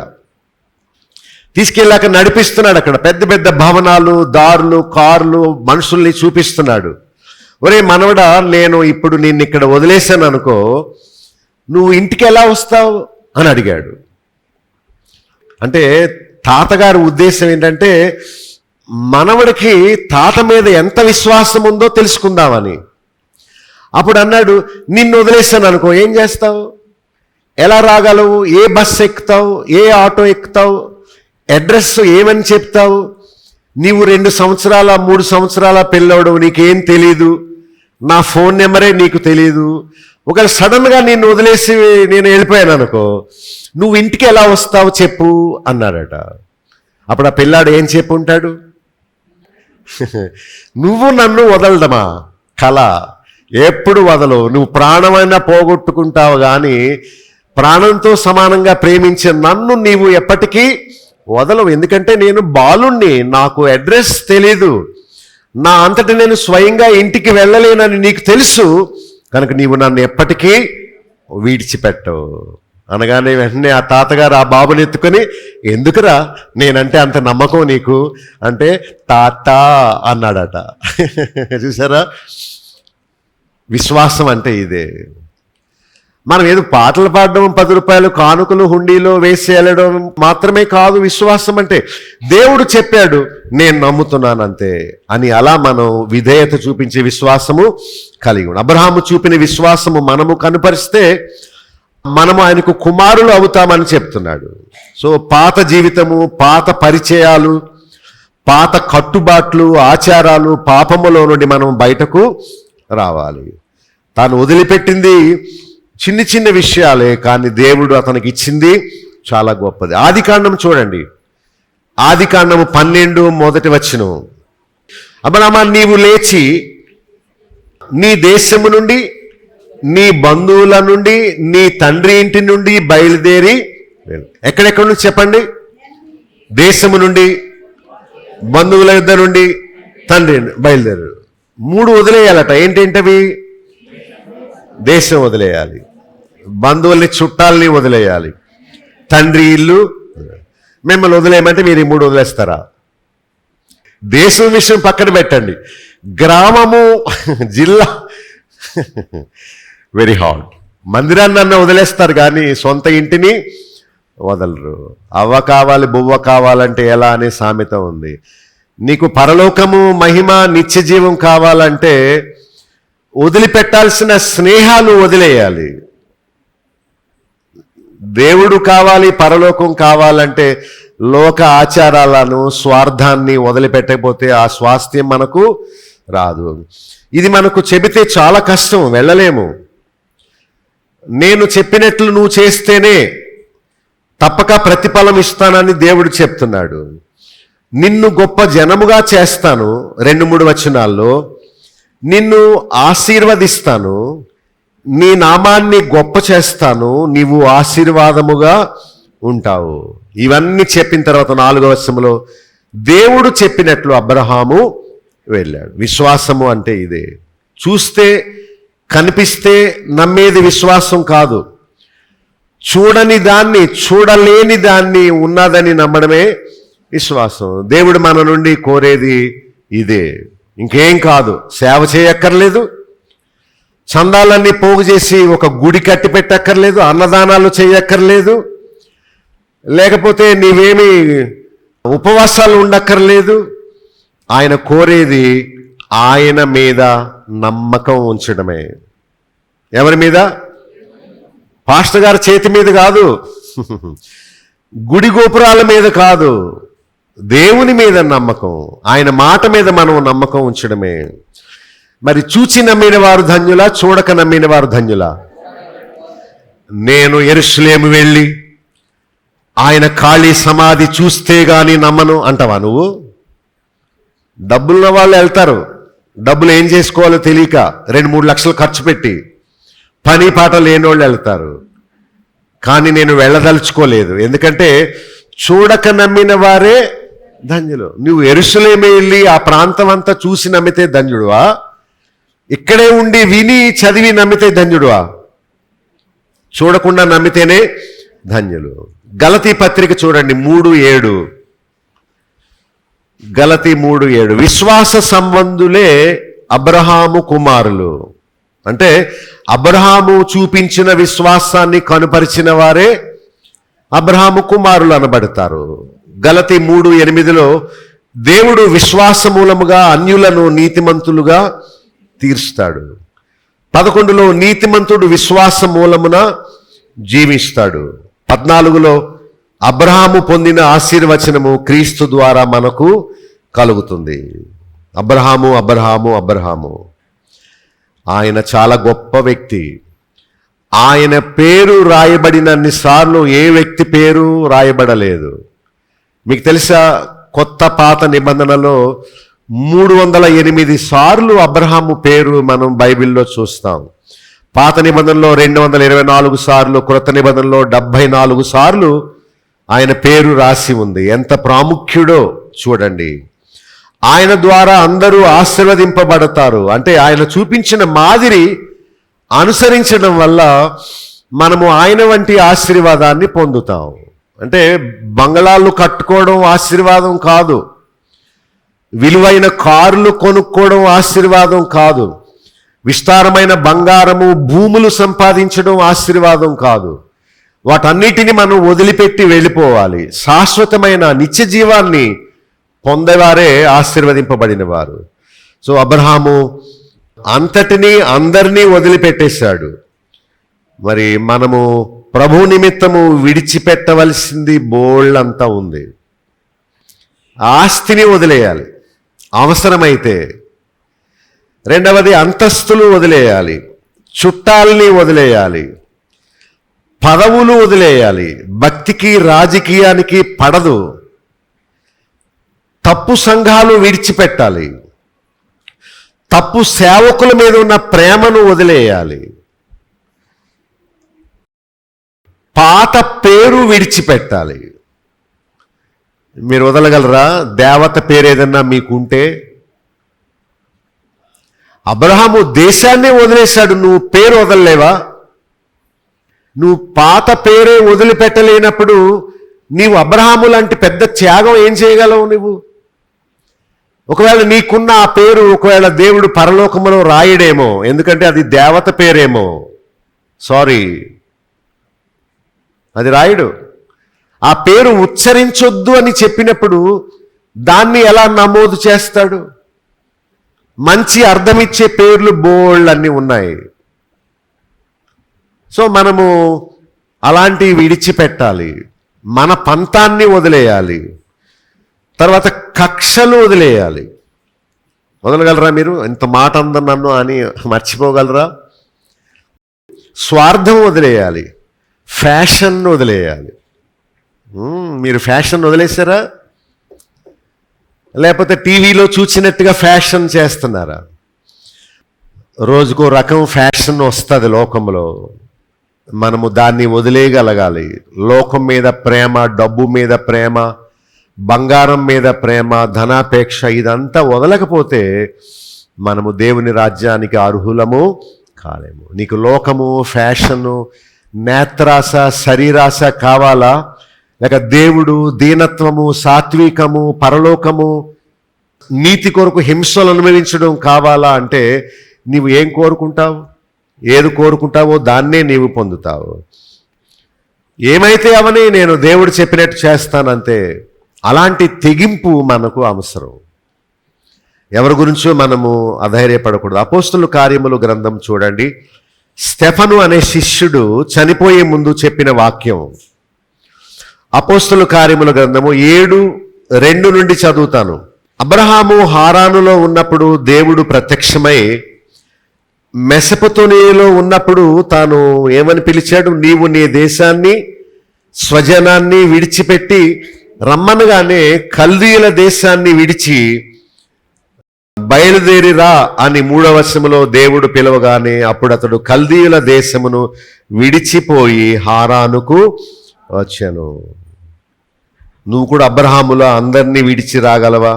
తీసుకెళ్ళాక నడిపిస్తున్నాడు. అక్కడ పెద్ద పెద్ద భవనాలు, దారులు, కార్లు, మనుషుల్ని చూపిస్తున్నాడు. ఒరే మనవడా, నేను ఇప్పుడు నిన్ను ఇక్కడ వదిలేశాను అనుకో, నువ్వు ఇంటికి ఎలా వస్తావు అని అడిగాడు. అంటే తాతగారి ఉద్దేశం ఏంటంటే మనవడికి తాత మీద ఎంత విశ్వాసం ఉందో తెలుసుకుందామని. అప్పుడు అన్నాడు, నిన్ను వదిలేశాను అనుకో ఏం చేస్తావు, ఎలా రాగలవు, ఏ బస్సు ఎక్కుతావు, ఏ ఆటో ఎక్కుతావు, అడ్రస్ ఏమని చెప్తావు, నీవు 2 సంవత్సరాల 3 సంవత్సరాల పిల్లోడు, నీకేం తెలీదు, నా ఫోన్ నెంబరే నీకు తెలీదు, ఒకవేళ సడన్గా నిన్ను వదిలేసి నేను వెళ్ళిపోయాను అనుకో, నువ్వు ఇంటికి ఎలా వస్తావు చెప్పు అన్నాడట. అప్పుడు ఆ పిల్లాడు ఏం చెప్పుంటాడు, నువ్వు నన్ను వదలడమా కళ, ఎప్పుడు వదలవు, నువ్వు ప్రాణమైనా పోగొట్టుకుంటావు కానీ ప్రాణంతో సమానంగా ప్రేమించే నన్ను నీవు ఎప్పటికీ వదలవు, ఎందుకంటే నేను బాలుణ్ణి, నాకు అడ్రస్ తెలీదు, నా అంతటి నేను స్వయంగా ఇంటికి వెళ్ళలేనని నీకు తెలుసు, కనుక నీవు నన్ను ఎప్పటికీ విడిచిపెట్టవు అనగానే వెంటనే ఆ తాతగారు ఆ బాబుని ఎత్తుకొని, ఎందుకురా నేనంటే అంత నమ్మకం నీకు అంటే, తాత అన్నాడట. చూసారా, విశ్వాసం అంటే ఇదే. మనం ఏదో పాటలు పాడడం, 10 రూపాయలు కానుకలు హుండీలో వేసి వెళ్ళడం మాత్రమే కాదు విశ్వాసం అంటే. దేవుడు చెప్పాడు, నేను నమ్ముతున్నాను అంతే అని అలా మనం విధేయత చూపించే విశ్వాసము కలిగి ఉన్నాం. అబ్రహాము చూపిన విశ్వాసము మనము కనుపరిస్తే మనము ఆయనకు కుమారులు అవుతామని చెప్తున్నాడు. సో పాత జీవితము, పాత పరిచయాలు, పాత కట్టుబాట్లు, ఆచారాలు, పాపములో నుండి మనం బయటకు రావాలి. తాను వదిలిపెట్టింది చిన్న చిన్న విషయాలే, కానీ దేవుడు అతనికి ఇచ్చింది చాలా గొప్పది. ఆదికాండం చూడండి, ఆదికాండము 12 మొదటి వచనం, అబ్రహామా నీవు లేచి నీ దేశము నుండి, నీ బంధువుల నుండి, నీ తండ్రి ఇంటి నుండి బయలుదేరి ఎక్కడెక్కడి నుంచి చెప్పండి, దేశము నుండి, బంధువుల యుద్ధ నుండి, తండ్రి బయలుదేరు. 3 వదిలేయాలట. ఏంటేంటవి? దేశం వదిలేయాలి, బంధువుల్ని చుట్టాలని వదిలేయాలి, తండ్రి ఇల్లు. మిమ్మల్ని వదిలేయమంటే మీరు ఈ 3 వదిలేస్తారా? దేశం విషయం పక్కన పెట్టండి, గ్రామము, జిల్లా వెరీ హార్డ్. మందిరాన్ని అన్న వదిలేస్తారు కానీ సొంత ఇంటిని వదలరు. అవ్వ కావాలి బువ్వ కావాలంటే ఎలా అనే సామెత ఉంది. నీకు పరలోకము, మహిమ, నిత్య జీవం కావాలంటే వదిలిపెట్టాల్సిన స్నేహాలు వదిలేయాలి. దేవుడు కావాలి, పరలోకం కావాలంటే లోక ఆచారాలను, స్వార్థాన్ని వదిలిపెట్టకపోతే ఆ స్వాస్థ్యం మనకు రాదు. ఇది మనకు చెబితే చాలా కష్టం, వెళ్ళలేము. నేను చెప్పినట్లు నువ్వు చేస్తేనే తప్పక ప్రతిఫలం ఇస్తానని దేవుడు చెప్తున్నాడు. నిన్ను గొప్ప జనముగా చేస్తాను, 2-3 వచనాల్లో నిన్ను ఆశీర్వదిస్తాను, నీ నామాన్ని గొప్ప చేస్తాను, నీవు ఆశీర్వాదముగా ఉంటావు. ఇవన్నీ చెప్పిన తర్వాత 4వ వచనంలో దేవుడు చెప్పినట్లు అబ్రహాము వెళ్ళాడు. విశ్వాసము అంటే ఇదే. చూస్తే, కనిపిస్తే నమ్మేది విశ్వాసం కాదు. చూడని దాన్ని, చూడలేని దాన్ని ఉన్నదని నమ్మడమే విశ్వాసం. దేవుడు మన నుండి కోరేది ఇదే, ఇంకేం కాదు. సేవ చేయక్కర్లేదు, చందాలన్నీ పోగు చేసి ఒక గుడి కట్టి పెట్టక్కర్లేదు, అన్నదానాలు చేయక్కర్లేదు, లేకపోతే నీవేమి ఉపవాసాలు ఉండక్కర్లేదు. ఆయన కోరేది ఆయన మీద నమ్మకం ఉంచడమే. ఎవరి మీద? పాస్టర్ గారి చేతి మీద కాదు, గుడి గోపురాల మీద కాదు, దేవుని మీద నమ్మకం, ఆయన మాట మీద మనం నమ్మకం ఉంచడమే. మరి చూచి నమ్మిన వారు ధన్యులా, చూడక నమ్మిన వారు ధన్యులా? నేను యెరూషలేము వెళ్ళి ఆయన ఖాళీ సమాధి చూస్తే గాని నమ్మను అంటావా నువ్వు? డబ్బులున్న వాళ్ళు వెళ్తారు, డబ్బులు ఏం చేసుకోవాలో తెలియక 2-3 లక్షలు ఖర్చు పెట్టి పని పాట లేనోళ్ళు వెళ్తారు. కానీ నేను వెళ్ళదలుచుకోలేదు, ఎందుకంటే చూడక నమ్మిన వారే ధన్యులు. నువ్వు యెరూషలేము వెళ్ళి ఆ ప్రాంతం అంతా చూసి నమ్మితే ధన్యుడువా? ఇక్కడే ఉండి విని చదివి నమ్మితే ధన్యుడువా? చూడకుండా నమ్మితేనే ధన్యులు. గలతీ పత్రిక చూడండి 3:7. గలతీ 3:7. విశ్వాస సంబంధులే అబ్రహాము కుమారులు. అంటే అబ్రహాము చూపించిన విశ్వాసాన్ని కనుపరిచిన వారే అబ్రహాము కుమారులు అనబడతారు. గలతీ 3:8లో దేవుడు విశ్వాస మూలముగా అన్యులను నీతిమంతులుగా తీర్స్తాడు. 11లో నీతిమంతుడు విశ్వాస మూలమున జీవిస్తాడు. 14లో అబ్రహాము పొందిన ఆశీర్వచనము క్రీస్తు ద్వారా మనకు కలుగుతుంది. అబ్రహాము అబ్రహాము అబ్రహాము ఆయన చాలా గొప్ప వ్యక్తి. ఆయన పేరు రాయబడినన్ని సార్లు ఏ వ్యక్తి పేరు రాయబడలేదు. మీకు తెలుసా, కొత్త పాత నిబంధనలో 308 సార్లు అబ్రహాము పేరు మనం బైబిల్లో చూస్తాం. పాత నిబంధనలో 224 సార్లు, క్రొత్త నిబంధనలో 74 సార్లు ఆయన పేరు రాసి ఉంది. ఎంత ప్రాముఖ్యుడో చూడండి. ఆయన ద్వారా అందరూ ఆశీర్వదింపబడతారు. అంటే ఆయన చూపించిన మాదిరి అనుసరించడం వల్ల మనము ఆయన వంటి ఆశీర్వాదాన్ని పొందుతాం. అంటే బంగళాలు కట్టుకోవడం ఆశీర్వాదం కాదు, విలువైన కార్లు కొనుక్కోవడం ఆశీర్వాదం కాదు, విస్తారమైన బంగారము భూములు సంపాదించడం ఆశీర్వాదం కాదు. వాటన్నిటిని మనం వదిలిపెట్టి వెళ్ళిపోవాలి. శాశ్వతమైన నిత్య జీవాన్ని పొందేవారే ఆశీర్వదింపబడిన వారు. సో అబ్రహాము అంతటినీ అందరినీ వదిలిపెట్టేశాడు. మరి మనము ప్రభు నిమిత్తము విడిచిపెట్టవలసింది బోళ్ళంతా ఉంది. ఆస్తిని వదిలేయాలి అవసరమైతే. రెండవది అంతస్తులు వదిలేయాలి, చుట్టాలని వదిలేయాలి, పదవులు వదిలేయాలి. భక్తికి రాజకీయానికి పడదు. తప్పు సంఘాలు విడిచిపెట్టాలి, తప్పు సేవకుల మీద ఉన్న ప్రేమను వదిలేయాలి, పాత పేరు విడిచిపెట్టాలి. మీరు వదలగలరా? దేవత పేరు ఏదన్నా మీకుంటే? అబ్రహాము దేశాన్నే వదిలేశాడు, నువ్వు పేరు వదలలేవా? నువ్వు పాత పేరే వదిలిపెట్టలేనప్పుడు నీవు అబ్రహాము లాంటి పెద్ద త్యాగం ఏం చేయగలవు నువ్వు? ఒకవేళ నీకున్న ఆ పేరు ఒకవేళ దేవుడు పరలోకములో రాయడేమో, ఎందుకంటే అది దేవత పేరేమో. సారీ, అది రాయడు. ఆ పేరు ఉచ్చరించొద్దు అని చెప్పినప్పుడు దాన్ని ఎలా నమోదు చేస్తాడు? మంచి అర్థమిచ్చే పేర్లు బోళ్ళన్నీ ఉన్నాయి. సో మనము అలాంటివి విడిచిపెట్టాలి, మన పంతాన్ని వదిలేయాలి. తర్వాత కక్షలు వదిలేయాలి. వదలగలరా మీరు? ఇంత మాట అంద నన్ను అని మర్చిపోగలరా? స్వార్థం వదిలేయాలి, ఫ్యాషన్ వదిలేయాలి. మీరు ఫ్యాషన్ వదిలేశారా? లేకపోతే టీవీలో చూసినట్టుగా ఫ్యాషన్ చేస్తున్నారా? రోజుకో రకం ఫ్యాషన్ వస్తుంది లోకంలో. మనము దాన్ని వదిలేయగలగాలి. లోకం మీద ప్రేమ, డబ్బు మీద ప్రేమ, బంగారం మీద ప్రేమ, ధనాపేక్ష, ఇదంతా వదలకపోతే మనము దేవుని రాజ్యానికి అర్హులము కాలేము. నీకు లోకము, ఫ్యాషను, నేత్రాస, శరీరాస కావాలా? లేక దేవుడు, దీనత్వము, సాత్వికము, పరలోకము, నీతి కొరకు హింసలు అనుభవించడం కావాలా అంటే నీవు ఏం కోరుకుంటావు? ఏది కోరుకుంటావో దాన్నే నీవు పొందుతావు. ఏమైతే అవని నేను దేవుడు చెప్పినట్టు చేస్తానంతే. అలాంటి తెగింపు మనకు అవసరం. ఎవరి గురించో మనము అధైర్యపడకూడదు. అపోస్తుల కార్యములు గ్రంథం చూడండి. స్టెఫను అనే శిష్యుడు చనిపోయే ముందు చెప్పిన వాక్యం. అపోస్తుల కార్యముల గ్రంథము 7:2 నుండి చదువుతాను. అబ్రహాము హారానులో ఉన్నప్పుడు దేవుడు ప్రత్యక్షమై మెసొపొతేమియాలో ఉన్నప్పుడు తాను ఏమని పిలిచాడు? నీవు నీ దేశాన్ని స్వజనాన్ని విడిచిపెట్టి రమ్మనగానే కల్దీయుల దేశాన్ని విడిచి బయలుదేరిరా అని 3వ వచనములో దేవుడు పిలవగానే అప్పుడు అతడు కల్దీయుల దేశమును విడిచిపోయి హారానుకు వచ్చాను. నువ్వు కూడా అబ్రహాములో అందరినీ విడిచి రాగలవా?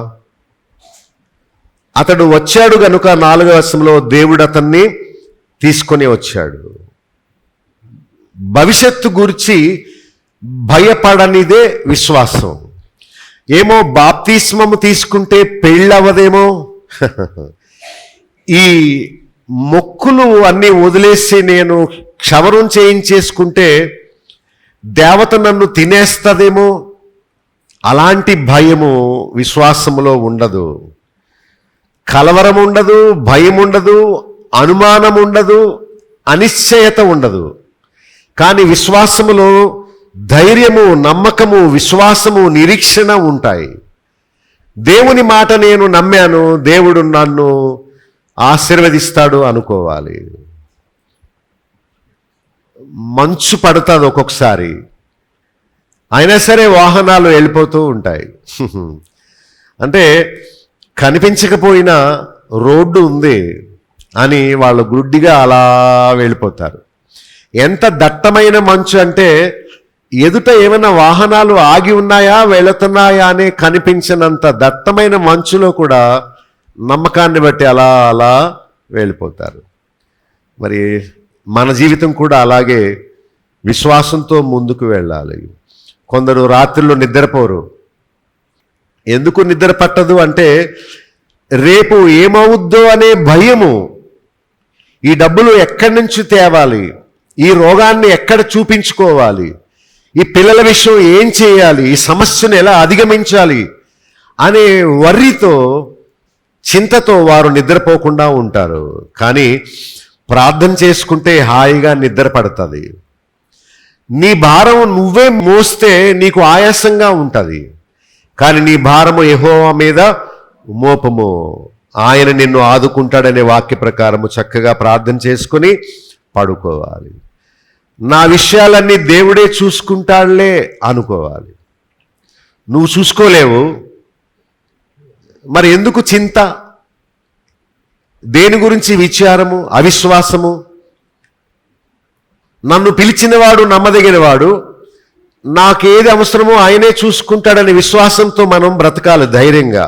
అతడు వచ్చాడు గనుక 4వ వచనంలో దేవుడు అతన్ని తీసుకొని వచ్చాడు. భవిష్యత్తు గురించి భయపడనిదే విశ్వాసం. ఏమో బాప్తిస్మము తీసుకుంటే పెళ్ళవదేమో, ఈ మొక్కులు అన్నీ వదిలేసి నేను క్షవరం చేయించేసుకుంటే దేవత నన్ను తినేస్తదేమో, అలాంటి భయము విశ్వాసములో ఉండదు. కలవరం ఉండదు, భయం ఉండదు, అనుమానం ఉండదు, అనిశ్చయత ఉండదు. కానీ విశ్వాసములో ధైర్యము, నమ్మకము, విశ్వాసము, నిరీక్షణ ఉంటాయి. దేవుని మాట నేను నమ్మాను, దేవుడు నన్ను ఆశీర్వదిస్తాడు అనుకోవాలి. మంచు పడుతుంది ఒక్కొక్కసారి, అయినా సరే వాహనాలు వెళ్ళిపోతూ ఉంటాయి. అంటే కనిపించకపోయినా రోడ్డు ఉంది అని వాళ్ళు గుడ్డిగా అలా వెళ్ళిపోతారు. ఎంత దట్టమైన మంచు అంటే ఎదుట ఏమైనా వాహనాలు ఆగి ఉన్నాయా వెళుతున్నాయా అని కనిపించినంత దట్టమైన మంచులో కూడా నమ్మకాన్ని బట్టి అలా అలా వెళ్ళిపోతారు. మరి మన జీవితం కూడా అలాగే విశ్వాసంతో ముందుకు వెళ్ళాలి. కొందరు రాత్రిలో నిద్రపోరు. ఎందుకు నిద్ర పట్టదు అంటే రేపు ఏమవుద్దో అనే భయము. ఈ డబ్బులు ఎక్కడి నుంచి తేవాలి, ఈ రోగాన్ని ఎక్కడ చూపించుకోవాలి, ఈ పిల్లల విషయం ఏం చేయాలి, ఈ సమస్యను ఎలా అధిగమించాలి అనే వర్రితో, చింతతో వారు నిద్రపోకుండా ఉంటారు. కానీ ప్రార్థన చేసుకుంటే హాయిగా నిద్ర పడుతుంది. నీ భారం నువ్వే మోస్తే నీకు ఆయాసంగా ఉంటుంది. కానీ నీ భారము యెహోవా మీద మోపము, ఆయన నిన్ను ఆదుకుంటాడనే వాక్య ప్రకారము చక్కగా ప్రార్థన చేసుకుని పడుకోవాలి. నా విషయాలన్నీ దేవుడే చూసుకుంటాడులే అనుకోవాలి. నువ్వు చూసుకోలేవు, మరి ఎందుకు చింత? దేని గురించి విచారము, అవిశ్వాసము? నన్ను పిలిచినవాడు నమ్మదగినవాడు, నాకేది అవసరమో ఆయనే చూసుకుంటాడనే విశ్వాసంతో మనం బ్రతకాలి ధైర్యంగా.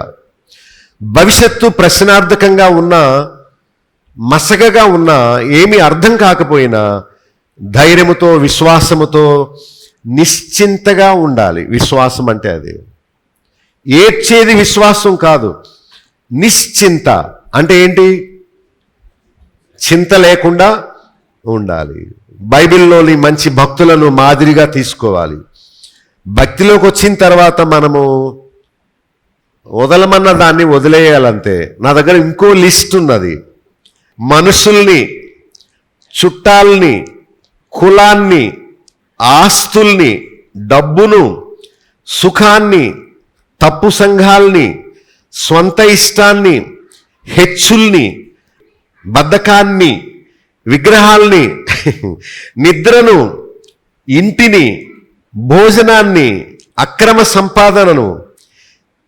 భవిష్యత్తు ప్రశ్నార్థకంగా ఉన్నా, మసకగా ఉన్నా, ఏమీ అర్థం కాకపోయినా ధైర్యముతో, విశ్వాసముతో నిశ్చింతగా ఉండాలి. విశ్వాసం అంటే అది. ఏడ్చేది విశ్వాసం కాదు. నిశ్చింత అంటే ఏంటి? చింత లేకుండా ఉండాలి. బైబిల్లోని మంచి భక్తులను మాదిరిగా తీసుకోవాలి. భక్తిలోకి వచ్చిన తర్వాత మనము వదలమన్న దాన్ని వదిలేయాలంతే. నా దగ్గర ఇంకో లిస్ట్ ఉన్నది. మనుషుల్ని, చుట్టాల్ని, కులాన్ని, ఆస్తుల్ని, డబ్బును, సుఖాన్ని, తప్పు సంఘాల్ని, స్వంత ఇష్టాన్ని, హెచ్చుల్ని, బద్ధకాన్ని, విగ్రహాల్ని, నిద్రను, ఇంటిని, భోజనాన్ని, అక్రమ సంపాదనను,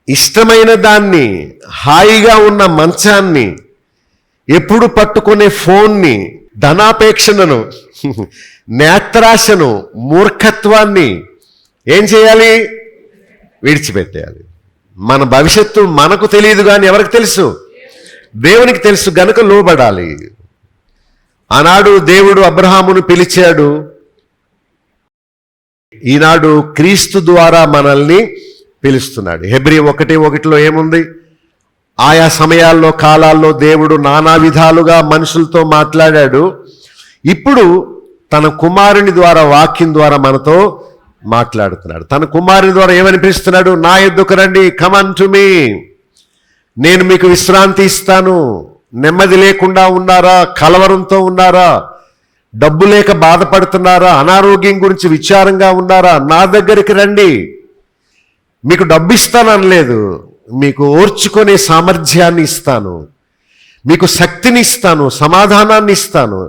ఇష్టమైన దాన్ని, హాయిగా ఉన్న మంచాన్ని, ఎప్పుడు పట్టుకునే ఫోన్ని, ధనాపేక్షణను, నేత్రాశను, మూర్ఖత్వాన్ని ఏం చేయాలి? విడిచిపెట్టేయాలి. మన భవిష్యత్తు మనకు తెలియదు, కానీ ఎవరికి తెలుసు? దేవునికి తెలుసు గనుక లోబడాలి. ఆనాడు దేవుడు అబ్రహామును పిలిచాడు, ఈనాడు క్రీస్తు ద్వారా మనల్ని పిలుస్తున్నాడు. హెబ్రీ 1:1 ఏముంది? ఆయా సమయాల్లో కాలాల్లో దేవుడు నానా విధాలుగా మనుషులతో మాట్లాడాడు. ఇప్పుడు తన కుమారుని ద్వారా, వాక్యం ద్వారా మనతో మాట్లాడుతున్నాడు. తన కుమారుని ద్వారా ఏమనిపిస్తున్నాడు? నా యొద్దకు రండి, కమ్ అన్టు మీ, నేను మీకు విశ్రాంతి ఇస్తాను. నెమ్మది లేకుండా ఉన్నారా? కలవరంతో ఉన్నారా? డబ్బు లేక బాధపడుతున్నారా? అనారోగ్యం గురించి విచారంగా ఉన్నారా? నా దగ్గరికి రండి, మీకు డబ్బు ఇస్తాననలేదు, మీకు ఓర్చుకునే సామర్థ్యాన్ని ఇస్తాను, మీకు శక్తిని ఇస్తాను, సమాధానాన్ని ఇస్తాను,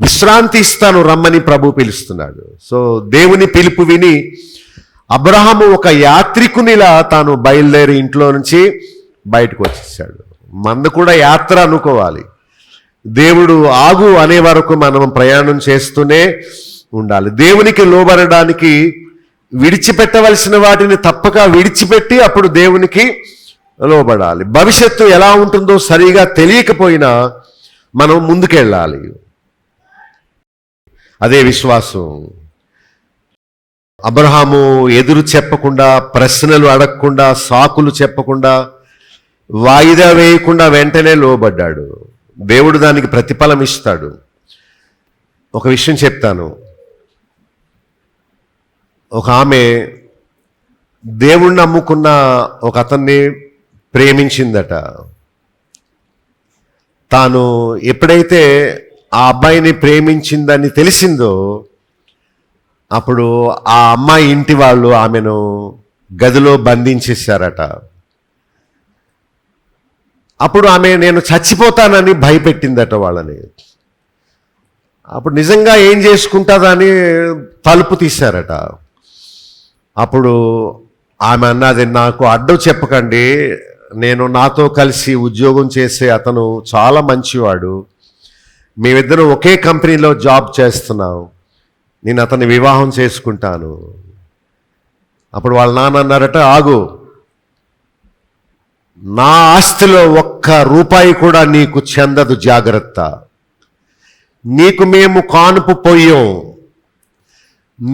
విశ్రాంతి ఇస్తాను, రమ్మని ప్రభు పిలుస్తున్నాడు. సో దేవుని పిలుపు విని అబ్రహాము ఒక యాత్రికునిలా తాను బయలుదేరి ఇంట్లో నుంచి బయటకు వచ్చేసాడు. మంద కూడా యాత్ర అనుకోవాలి. దేవుడు ఆగు అనే వరకు మనం ప్రయాణం చేస్తూనే ఉండాలి. దేవునికి లోబడడానికి విడిచిపెట్టవలసిన వాటిని తప్పక విడిచిపెట్టి అప్పుడు దేవునికి లోబడాలి. భవిష్యత్తు ఎలా ఉంటుందో సరిగా తెలియకపోయినా మనం ముందుకెళ్ళాలి. అదే విశ్వాసం. అబ్రహాము ఎదురు చెప్పకుండా, ప్రశ్నలు అడగకుండా, సాకులు చెప్పకుండా, వాయిదా వేయకుండా వెంటనే లోబడ్డాడు. దేవుడు దానికి ప్రతిఫలం ఇస్తాడు. ఒక విషయం చెప్తాను. ఒక ఆమె దేవుణ్ణి నమ్ముకున్న ఒక అతన్ని ప్రేమించిందట. తాను ఎప్పుడైతే ఆ అబ్బాయిని ప్రేమించిందని తెలిసిందో అప్పుడు ఆ అమ్మాయి ఇంటి వాళ్ళు ఆమెను గదిలో బంధించేశారట. అప్పుడు ఆమె నేను చచ్చిపోతానని భయపెట్టిందట వాళ్ళని. అప్పుడు నిజంగా ఏం చేసుకుంటుందని తలుపు తీశారట. అప్పుడు ఆమె అన్నది, నాకు అడ్డు చెప్పకండి, నేను నాతో కలిసి ఉద్యోగం చేసే అతను చాలా మంచివాడు, మేమిద్దరం ఒకే కంపెనీలో జాబ్ చేస్తున్నాం, నేను అతన్ని వివాహం చేసుకుంటాను. అప్పుడు వాళ్ళ నాన్న అన్నారట, ఆగు, నా ఆస్తిలో ఒక్క రూపాయి కూడా నీకు చెందదు, జాగ్రత్త, నీకు మేము కానుపు పోయాం,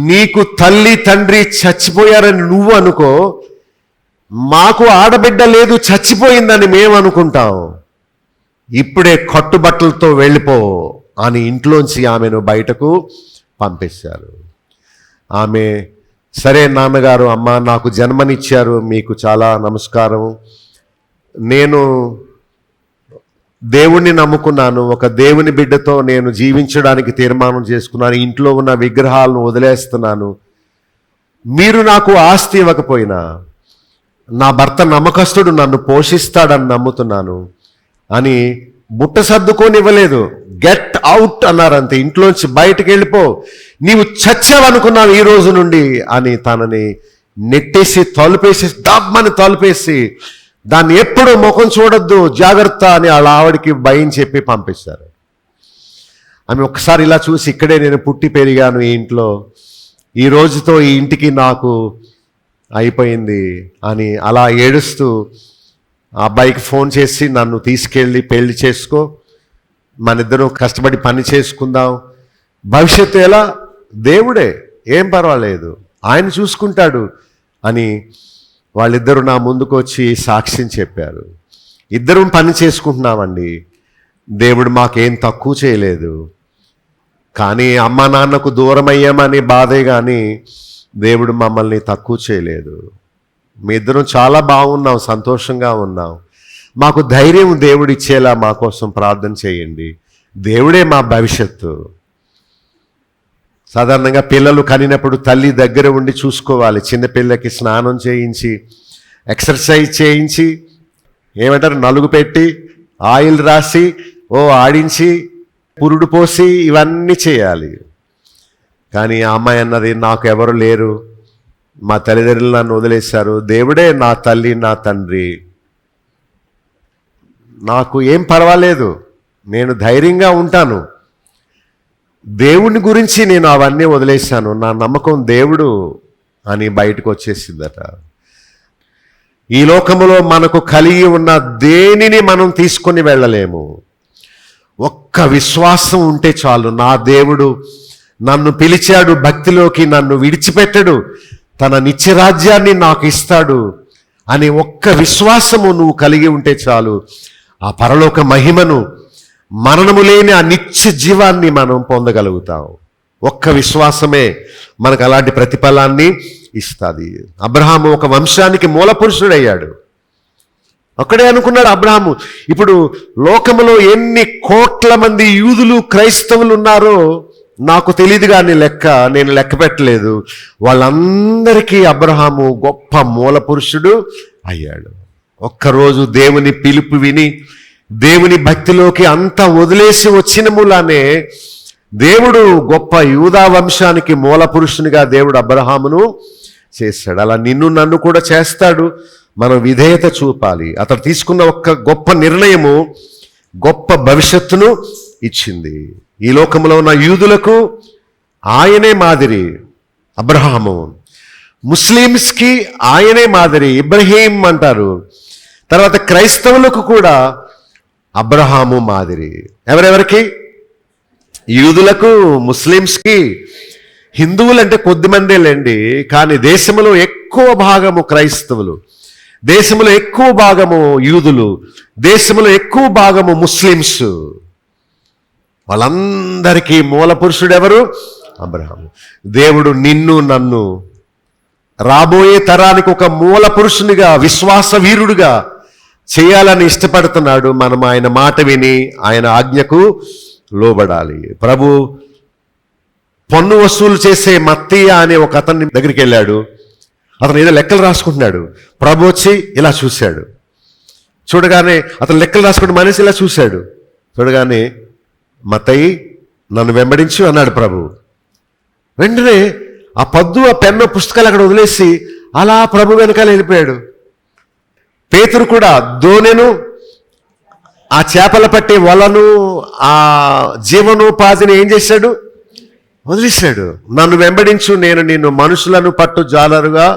నీకు తల్లి తండ్రి చచ్చిపోయారని నువ్వు అనుకో, మాకు ఆడబిడ్డ లేదు చచ్చిపోయిందని మేము అనుకుంటాం, ఇప్పుడే కట్టుబట్టలతో వెళ్ళిపో అని ఇంట్లోంచి ఆమెను బయటకు పంపేశారు. ఆమె, సరే నాన్నగారు, అమ్మ నాకు జన్మనిచ్చారు, మీకు చాలా నమస్కారం, నేను దేవుణ్ణి నమ్ముకున్నాను, ఒక దేవుని బిడ్డతో నేను జీవించడానికి తీర్మానం చేసుకున్నాను, ఇంట్లో ఉన్న విగ్రహాలను వదిలేస్తున్నాను, మీరు నాకు ఆస్తి ఇవ్వకపోయినా నా భర్త నమ్మకస్తుడు, నన్ను పోషిస్తాడని నమ్ముతున్నాను అని బుట్ట సర్దుకోనివ్వలేదు. గెట్ అవుట్ అన్నారంతే, ఇంట్లోంచి బయటకు వెళ్ళిపో, నీవు చచ్చావనుకున్నావు ఈ రోజు నుండి అని తనని నెట్టేసి తలుపేసి, దమ్మని తలుపేసి, దాన్ని ఎప్పుడు ముఖం చూడొద్దు, జాగ్రత్త అని వాళ్ళ ఆవిడికి భయం చెప్పి పంపిస్తారు. ఆమె ఒక్కసారి ఇలా చూసి, ఇక్కడే నేను పుట్టి పెరిగాను ఈ ఇంట్లో, ఈ రోజుతో ఈ ఇంటికి నాకు అయిపోయింది అని అలా ఏడుస్తూ ఆ అబ్బాయికి ఫోన్ చేసి, నన్ను తీసుకెళ్ళి పెళ్లి చేసుకో, మనిద్దరం కష్టపడి పని చేసుకుందాం, భవిష్యత్తు ఎలా, దేవుడే, ఏం పర్వాలేదు, ఆయన చూసుకుంటాడు అని వాళ్ళిద్దరూ నా ముందుకు వచ్చి సాక్ష్యం చెప్పారు. ఇద్దరం పని చేసుకుంటున్నామండి, దేవుడు మాకేం తక్కువ చేయలేదు, కానీ అమ్మా నాన్నకు దూరం అయ్యామని బాధే కానీ దేవుడు మమ్మల్ని తక్కువ చేయలేదు, మీ ఇద్దరం చాలా బాగున్నాం, సంతోషంగా ఉన్నాం, మాకు ధైర్యం దేవుడు ఇచ్చేలా మా కోసం ప్రార్థన చేయండి, దేవుడే మా భవిష్యత్తు. సాధారణంగా పిల్లలు కనినప్పుడు తల్లి దగ్గర ఉండి చూసుకోవాలి. చిన్నపిల్లకి స్నానం చేయించి, ఎక్సర్సైజ్ చేయించి, ఏమంటారు, నలుగు పెట్టి, ఆయిల్ రాసి, ఆడించి, పురుడు పోసి, ఇవన్నీ చేయాలి. కానీ ఆ అమ్మాయి అన్నది, నాకు ఎవరు లేరు, మా తల్లిదండ్రులు నన్ను వదిలేశారు, దేవుడే నా తల్లి నా తండ్రి, నాకు ఏం పర్వాలేదు, నేను ధైర్యంగా ఉంటాను, దేవుని గురించి నేను అవన్నీ వదిలేశాను, నా నమ్మకం దేవుడు అని బయటకు వచ్చేసిందట. ఈ లోకములో మనకు కలిగి ఉన్న దేనిని మనం తీసుకొని వెళ్ళలేము, ఒక్క విశ్వాసం ఉంటే చాలు. నా దేవుడు నన్ను పిలిచాడు భక్తిలోకి, నన్ను విడిచిపెట్టడు, తన నిత్యరాజ్యాన్ని నాకు ఇస్తాడు అనే ఒక్క విశ్వాసము నువ్వు కలిగి ఉంటే చాలు, ఆ పరలోక మహిమను, మరణము లేని ఆ నిత్య జీవాన్ని మనం పొందగలుగుతాం. ఒక్క విశ్వాసమే మనకు అలాంటి ప్రతిఫలాన్ని ఇస్తుంది. అబ్రహాము ఒక వంశానికి మూల పురుషుడయ్యాడు. ఒక్కడే అనుకున్నాడు అబ్రహాము. ఇప్పుడు లోకములో ఎన్ని కోట్ల మంది యూదులు, క్రైస్తవులు ఉన్నారో నాకు తెలియదు, కానీ నేను లెక్క పెట్టలేదు. వాళ్ళందరికీ అబ్రహాము గొప్ప మూల పురుషుడు అయ్యాడు. ఒక్కరోజు దేవుని పిలుపు విని దేవుని భక్తిలోకి అంతా వదిలేసి వచ్చిన మూలానే దేవుడు గొప్ప యూదా వంశానికి మూల పురుషునిగా దేవుడు అబ్రహామును చేశాడు. అలా నిన్ను నన్ను కూడా చేస్తాడు. మనం విధేయత చూపాలి. అతడు తీసుకున్న ఒక్క గొప్ప నిర్ణయము గొప్ప భవిష్యత్తును ఇచ్చింది. ఈ లోకంలో ఉన్న యూదులకు ఆయనే మాదిరి అబ్రహాము, ముస్లిమ్స్కి ఆయనే మాదిరి ఇబ్రహీం అంటారు. తర్వాత క్రైస్తవులకు కూడా అబ్రహాము మాదిరి. ఎవరెవరికి? యూదులకు, ముస్లిమ్స్కి. హిందువులంటే కొద్దిమందేలేండి, కానీ దేశంలో ఎక్కువ భాగము క్రైస్తవులు, దేశంలో ఎక్కువ భాగము యూదులు, దేశంలో ఎక్కువ భాగము ముస్లిమ్స్. వాళ్ళందరికీ మూల పురుషుడు ఎవరు? అబ్రహాము. దేవుడు నిన్ను నన్ను రాబోయే తరానికి ఒక మూల పురుషునిగా, విశ్వాస వీరుడుగా చేయాలని ఇష్టపడుతున్నాడు. మనం ఆయన మాట విని ఆయన ఆజ్ఞకు లోబడాలి. ప్రభు పన్ను వసూలు చేసే మత్తయ్య అనే ఒక అతని దగ్గరికి వెళ్ళాడు. అతను ఏదో లెక్కలు రాసుకుంటున్నాడు. ప్రభు వచ్చి ఇలా చూశాడు. చూడగానే అతను లెక్కలు రాసుకుంటే మనిషి ఇలా చూశాడు. చూడగానే మత్తయి నన్ను వెంబడించు అన్నాడు ప్రభు. వెంటనే ఆ పద్దు, ఆ పెన్ను, పుస్తకాలు అక్కడ వదిలేసి అలా ప్రభు వెనకాల వెళ్ళిపోయాడు. పేతురు కూడా దోనెను, ఆ చేపల పట్టే వలను, ఆ జీవనోపాధిని ఏం చేశాడు? వదిలేశాడు. నన్ను వెంబడించు, నేను నిన్ను మనుషులను పట్టు జాలరుగా.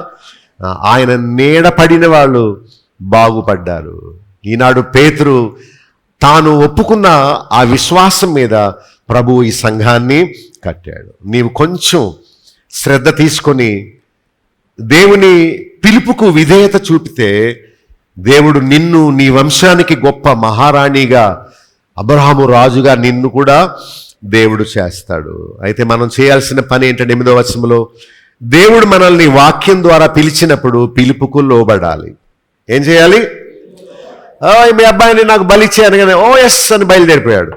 ఆయన నీడ పడిన వాళ్ళు బాగుపడ్డారు. ఈనాడు పేతురు తాను ఒప్పుకున్న ఆ విశ్వాసం మీద ప్రభు ఈ సంఘాన్ని కట్టాడు. నీవు కొంచెం శ్రద్ధ తీసుకొని దేవుని పిలుపుకు విధేయత చూపితే దేవుడు నిన్ను, నీ వంశానికి గొప్ప మహారాణిగా, అబ్రహాము రాజుగా నిన్ను కూడా దేవుడు చేస్తాడు. అయితే మనం చేయాల్సిన పని ఏంటంటే 8వ వచనంలో దేవుడు మనల్ని వాక్యం ద్వారా పిలిచినప్పుడు పిలుపుకు లోబడాలి. ఏం చేయాలి? మీ అబ్బాయిని నాకు బలిచ్చే అనగానే ఓ ఎస్ అని బయలుదేరిపోయాడు.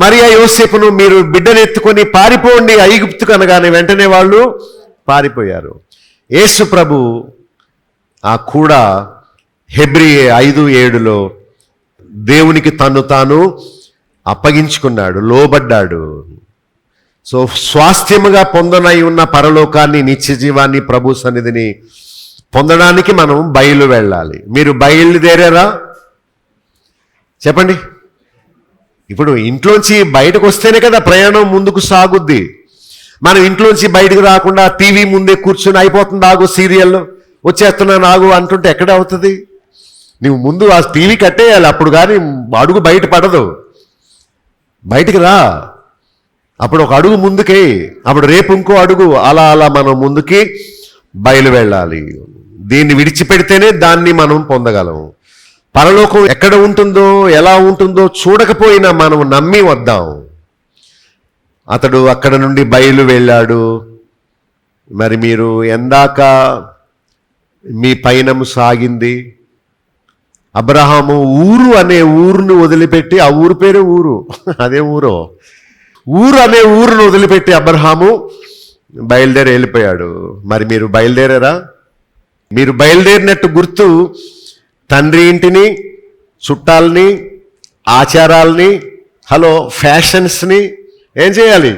మరియా యోసేపును మీరు బిడ్డను ఎత్తుకొని పారిపోండి ఐగుప్తుకు అనగానే వెంటనే వాళ్ళు పారిపోయారు. యేసు ప్రభు ఆ కూడా హెబ్రీ 5:7 దేవునికి తను తాను అప్పగించుకున్నాడు, లోబడ్డాడు. సో స్వాస్థ్యముగా పొందనై ఉన్న పరలోకాన్ని, నిత్య జీవాన్ని, ప్రభు సన్నిధిని పొందడానికి మనం బయలు వెళ్ళాలి. మీరు బయలుదేరారా? చెప్పండి. ఇప్పుడు ఇంట్లోంచి బయటకు వస్తేనే కదా ప్రయాణం ముందుకు సాగుద్ది. మనం ఇంట్లోంచి బయటకు రాకుండా టీవీ ముందే కూర్చొని అయిపోతుంది ఆగు, సీరియల్లో వచ్చేస్తున్నాను ఆగు అంటుంటే ఎక్కడ అవుతుంది? నువ్వు ముందు ఆ టీవీ కట్టేయాలి, అప్పుడు కానీ అడుగు బయట పడదు. బయటికి రా, అప్పుడు ఒక అడుగు ముందుకే, అప్పుడు రేపు ఇంకో అడుగు, అలా అలా మనం ముందుకి బయలు వెళ్ళాలి. దీన్ని విడిచిపెడితేనే దాన్ని మనం పొందగలం. పరలోకం ఎక్కడ ఉంటుందో, ఎలా ఉంటుందో చూడకపోయినా మనం నమ్మి వద్దాం. అతడు అక్కడ నుండి బయలు వెళ్ళాడు. మరి మీరు ఎందాక మీ పయనము సాగింది? అబ్రహాము ఊరు అనే ఊరును వదిలిపెట్టి, ఆ ఊరు పేరు ఊరు, అదే ఊరు అనే ఊరును వదిలిపెట్టి అబ్రహాము బయలుదేరి వెళ్ళిపోయాడు. మరి మీరు బయలుదేరారా? మీరు బయలుదేరినట్టు గుర్తు తండ్రి ఇంటిని, చుట్టాలని, ఆచారాలని, ఫ్యాషన్స్ని ఏం చేయాలి?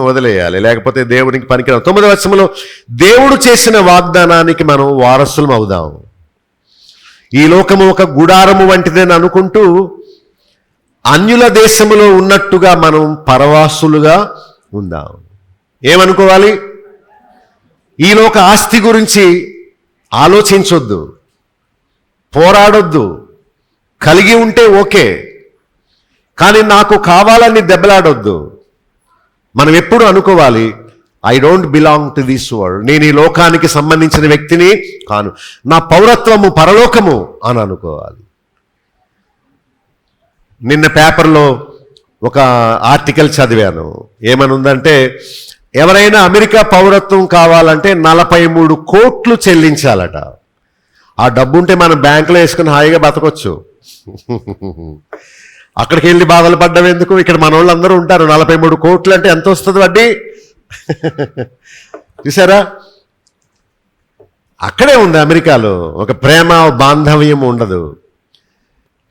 వదిలేయాలి. లేకపోతే దేవునికి పనికిరాం. 9వ వచనంలో దేవుడు చేసిన వాగ్దానానికి మనం వారసులం అవుదాం. ఈ లోకము ఒక గుడారము వంటిదని అనుకుంటూ అన్యుల దేశములో ఉన్నట్టుగా మనం పరవాసులుగా ఉందాం. ఏమనుకోవాలి? ఈ లోక ఆస్తి గురించి ఆలోచించొద్దు, పోరాడొద్దు. కలిగి ఉంటే ఓకే, కానీ నాకు కావాలని దెబ్బలాడొద్దు. మనం ఎప్పుడు అనుకోవాలి, I don't belong to this world. నేను ఈ లోకానికి సంబంధించిన వ్యక్తిని కాను. నా పౌరత్వము పరలోకము అని అనుకోవాలి. నిన్న పేపర్లో ఒక ఆర్టికల్ చదివాను. ఏమని ఉందంటే, ఎవరైనా అమెరికా పౌరత్వం కావాలంటే 43 కోట్లు చెల్లించాలట. ఆ డబ్బు ఉంటే మనం బ్యాంకులో వేసుకుని హాయిగా బతకొచ్చు. అక్కడికి వెళ్ళి బాధలు పడ్డం ఎందుకు? ఇక్కడ మన వాళ్ళందరూ ఉంటారు. 43 కోట్లు అంటే ఎంత వస్తుంది వడ్డీ? చూసారా? అక్కడే ఉంది అమెరికాలో. ఒక ప్రేమ బాంధవ్యం ఉండదు.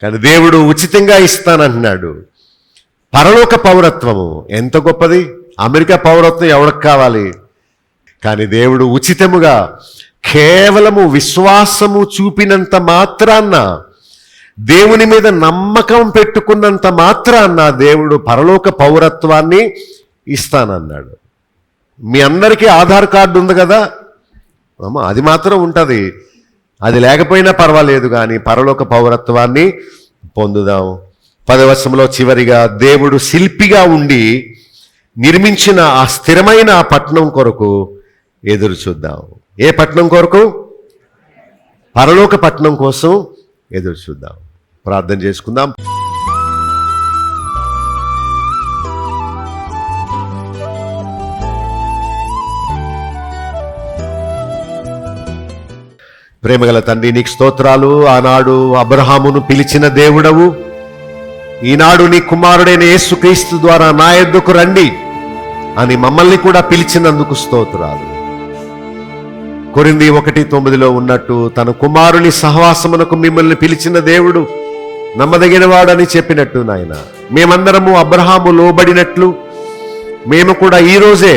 కానీ దేవుడు ఉచితంగా ఇస్తానంటున్నాడు. పరలోక పౌరత్వము ఎంత గొప్పది! అమెరికా పౌరత్వం ఎవరికి కావాలి? కానీ దేవుడు ఉచితముగా కేవలము విశ్వాసము చూపినంత మాత్రాన్న, దేవుని మీద నమ్మకం పెట్టుకున్నంత మాత్రాన్న దేవుడు పరలోక పౌరత్వాన్ని ఇస్తానన్నాడు. మీ అందరికీ ఆధార్ కార్డు ఉంది కదా, అది మాత్రం ఉంటుంది. అది లేకపోయినా పర్వాలేదు, కానీ పరలోక పౌరత్వాన్ని పొందుదాం. 10వ వచనంలో చివరిగా, దేవుడు శిల్పిగా ఉండి నిర్మించిన ఆ స్థిరమైన ఆ పట్టణం కొరకు ఎదురు చూద్దాం. ఏ పట్టణం కొరకు? పరలోక పట్టణం కోసం ఎదురు చూద్దాం. ప్రార్థన చేసుకుందాం. ప్రేమగల తండ్రి, నీకు స్తోత్రాలు. ఆనాడు అబ్రహామును పిలిచిన దేవుడవు, ఈనాడు నీ కుమారుడైన యేసుక్రీస్తు ద్వారా నా యొద్దకు రండి అని మమ్మల్ని కూడా పిలిచినందుకు స్తోత్రాలు. కొరింథీ 1:9 ఉన్నట్టు, తన కుమారుని సహవాసమునకు మిమ్మల్ని పిలిచిన దేవుడు నమ్మదగినవాడని చెప్పినట్టు, నాయన మేమందరము అబ్రహాము లోబడినట్లు మేము కూడా ఈరోజే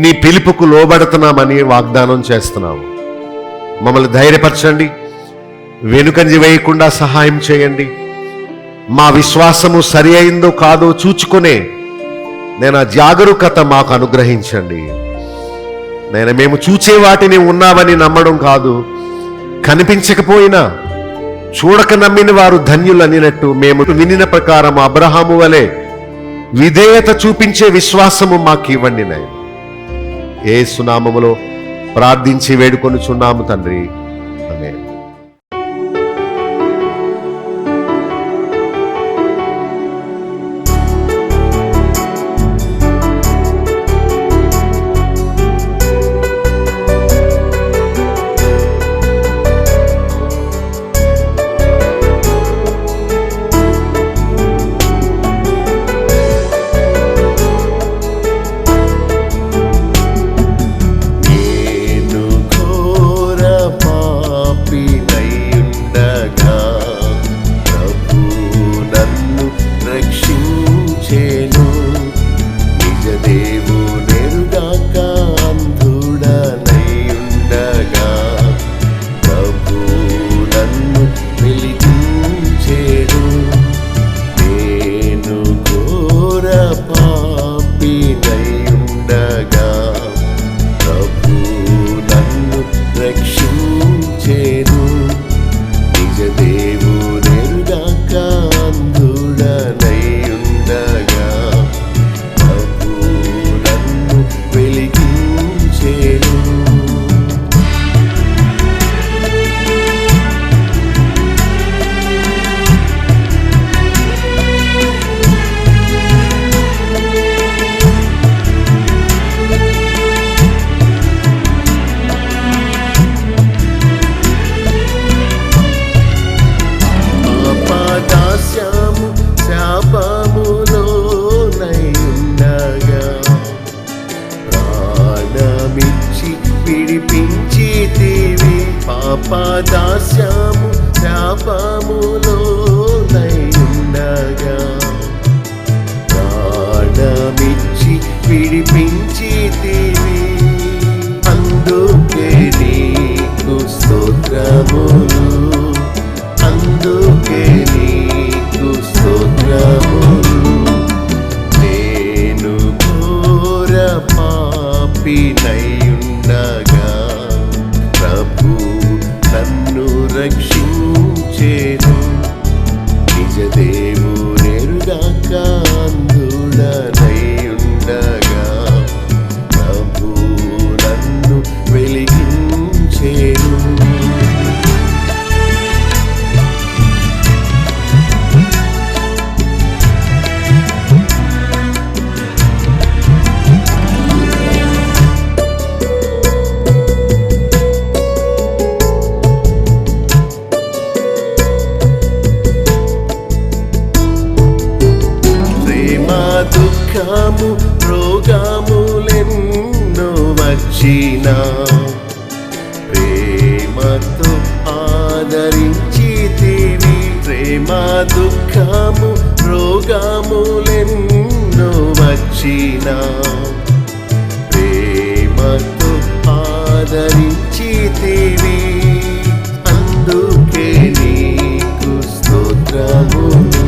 నీ పిలుపుకు లోబడుతున్నామని వాగ్దానం చేస్తున్నాము. మమ్మల్ని ధైర్యపరచండి, వెనుకంజ వేయకుండా సహాయం చేయండి. మా విశ్వాసము సరి అయిందో కాదో చూచుకునే నేను ఆ జాగరూకత మాకు అనుగ్రహించండి. మేము చూచే వాటిని ఉన్నావని నమ్మడం కాదు, కనిపించకపోయినా చూడక నమ్మిన వారు ధన్యులు అనినట్టు మేము వినిన ప్రకారం అబ్రహాము వలె విధేయత చూపించే విశ్వాసము మాకు ఇవ్వండి నాయన. యేసు నామములో ప్రార్థించి వేడుకొనుచున్నాము తండ్రి, ఆమేన్. పాపదాస్యము శాపములో నైయుండగా ప్రాణమిచ్చి విడిపించితివి. అందుకే నీకు స్తోత్రములు, అందుకే నీకు స్తోత్రములు. నేను ఘోర పాపినైయుండగా ప్రభు నన్ను రక్షించెను. దుఃఖము రోగములెన్నో వచ్చినా ప్రేమతో ఆదరించితివి. ప్రేమ దుఃఖము రోగములెన్నో వచ్చినా ప్రేమతో ఆదరించితివి. అందుకే నీకు స్తోత్రములు,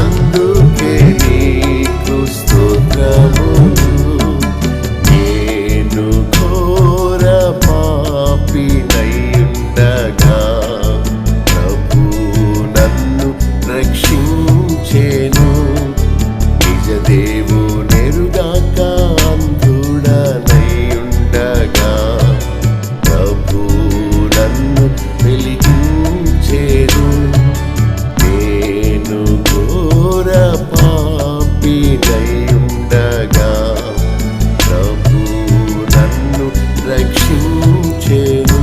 అందుకే నీకు స్తోత్రములు. నేను ఘోర పాపినైయుండగా ప్రభు నన్ను రక్షించెను. నిజ దేవునెరుగాక అంధుడనైయుండగా ప్రభు నన్ను వెలిగించెను. నేను ఘోర పాపినైయుండగా ప్రభు నన్ను రక్షించెను.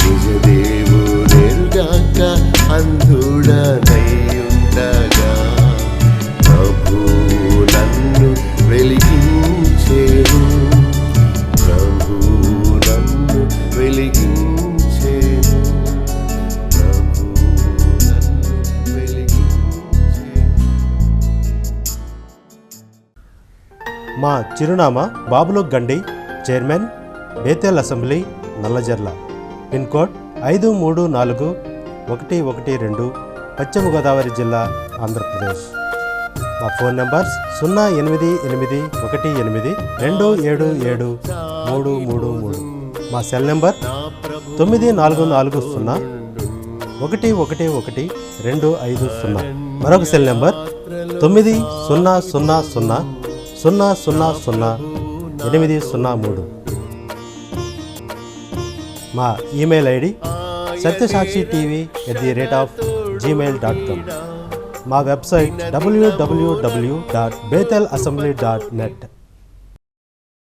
నిజ దేవునెరుగాక అంధుడనైయుండగా ప్రభు నన్ను వెలిగించెను. ప్రభు నన్ను వెలిగించెను. ప్రభు నన్ను వెలిగించెను. మా చిరునామా బాబులోక్ గండి, chairman, Bethel assembly, Nallajerla. Pin code 534112, పశ్చిమ గోదావరి జిల్లా, ఆంధ్రప్రదేశ్. మా ఫోన్ నెంబర్స్ 08882777333. మా సెల్ నెంబర్ 9440111250. మరొక సెల్ నెంబర్ 9000000803. మా ఈమెయిల్ ఐడి satysakshiTV@gmail.com. మా వెబ్సైట్ www.bethelassembly.net.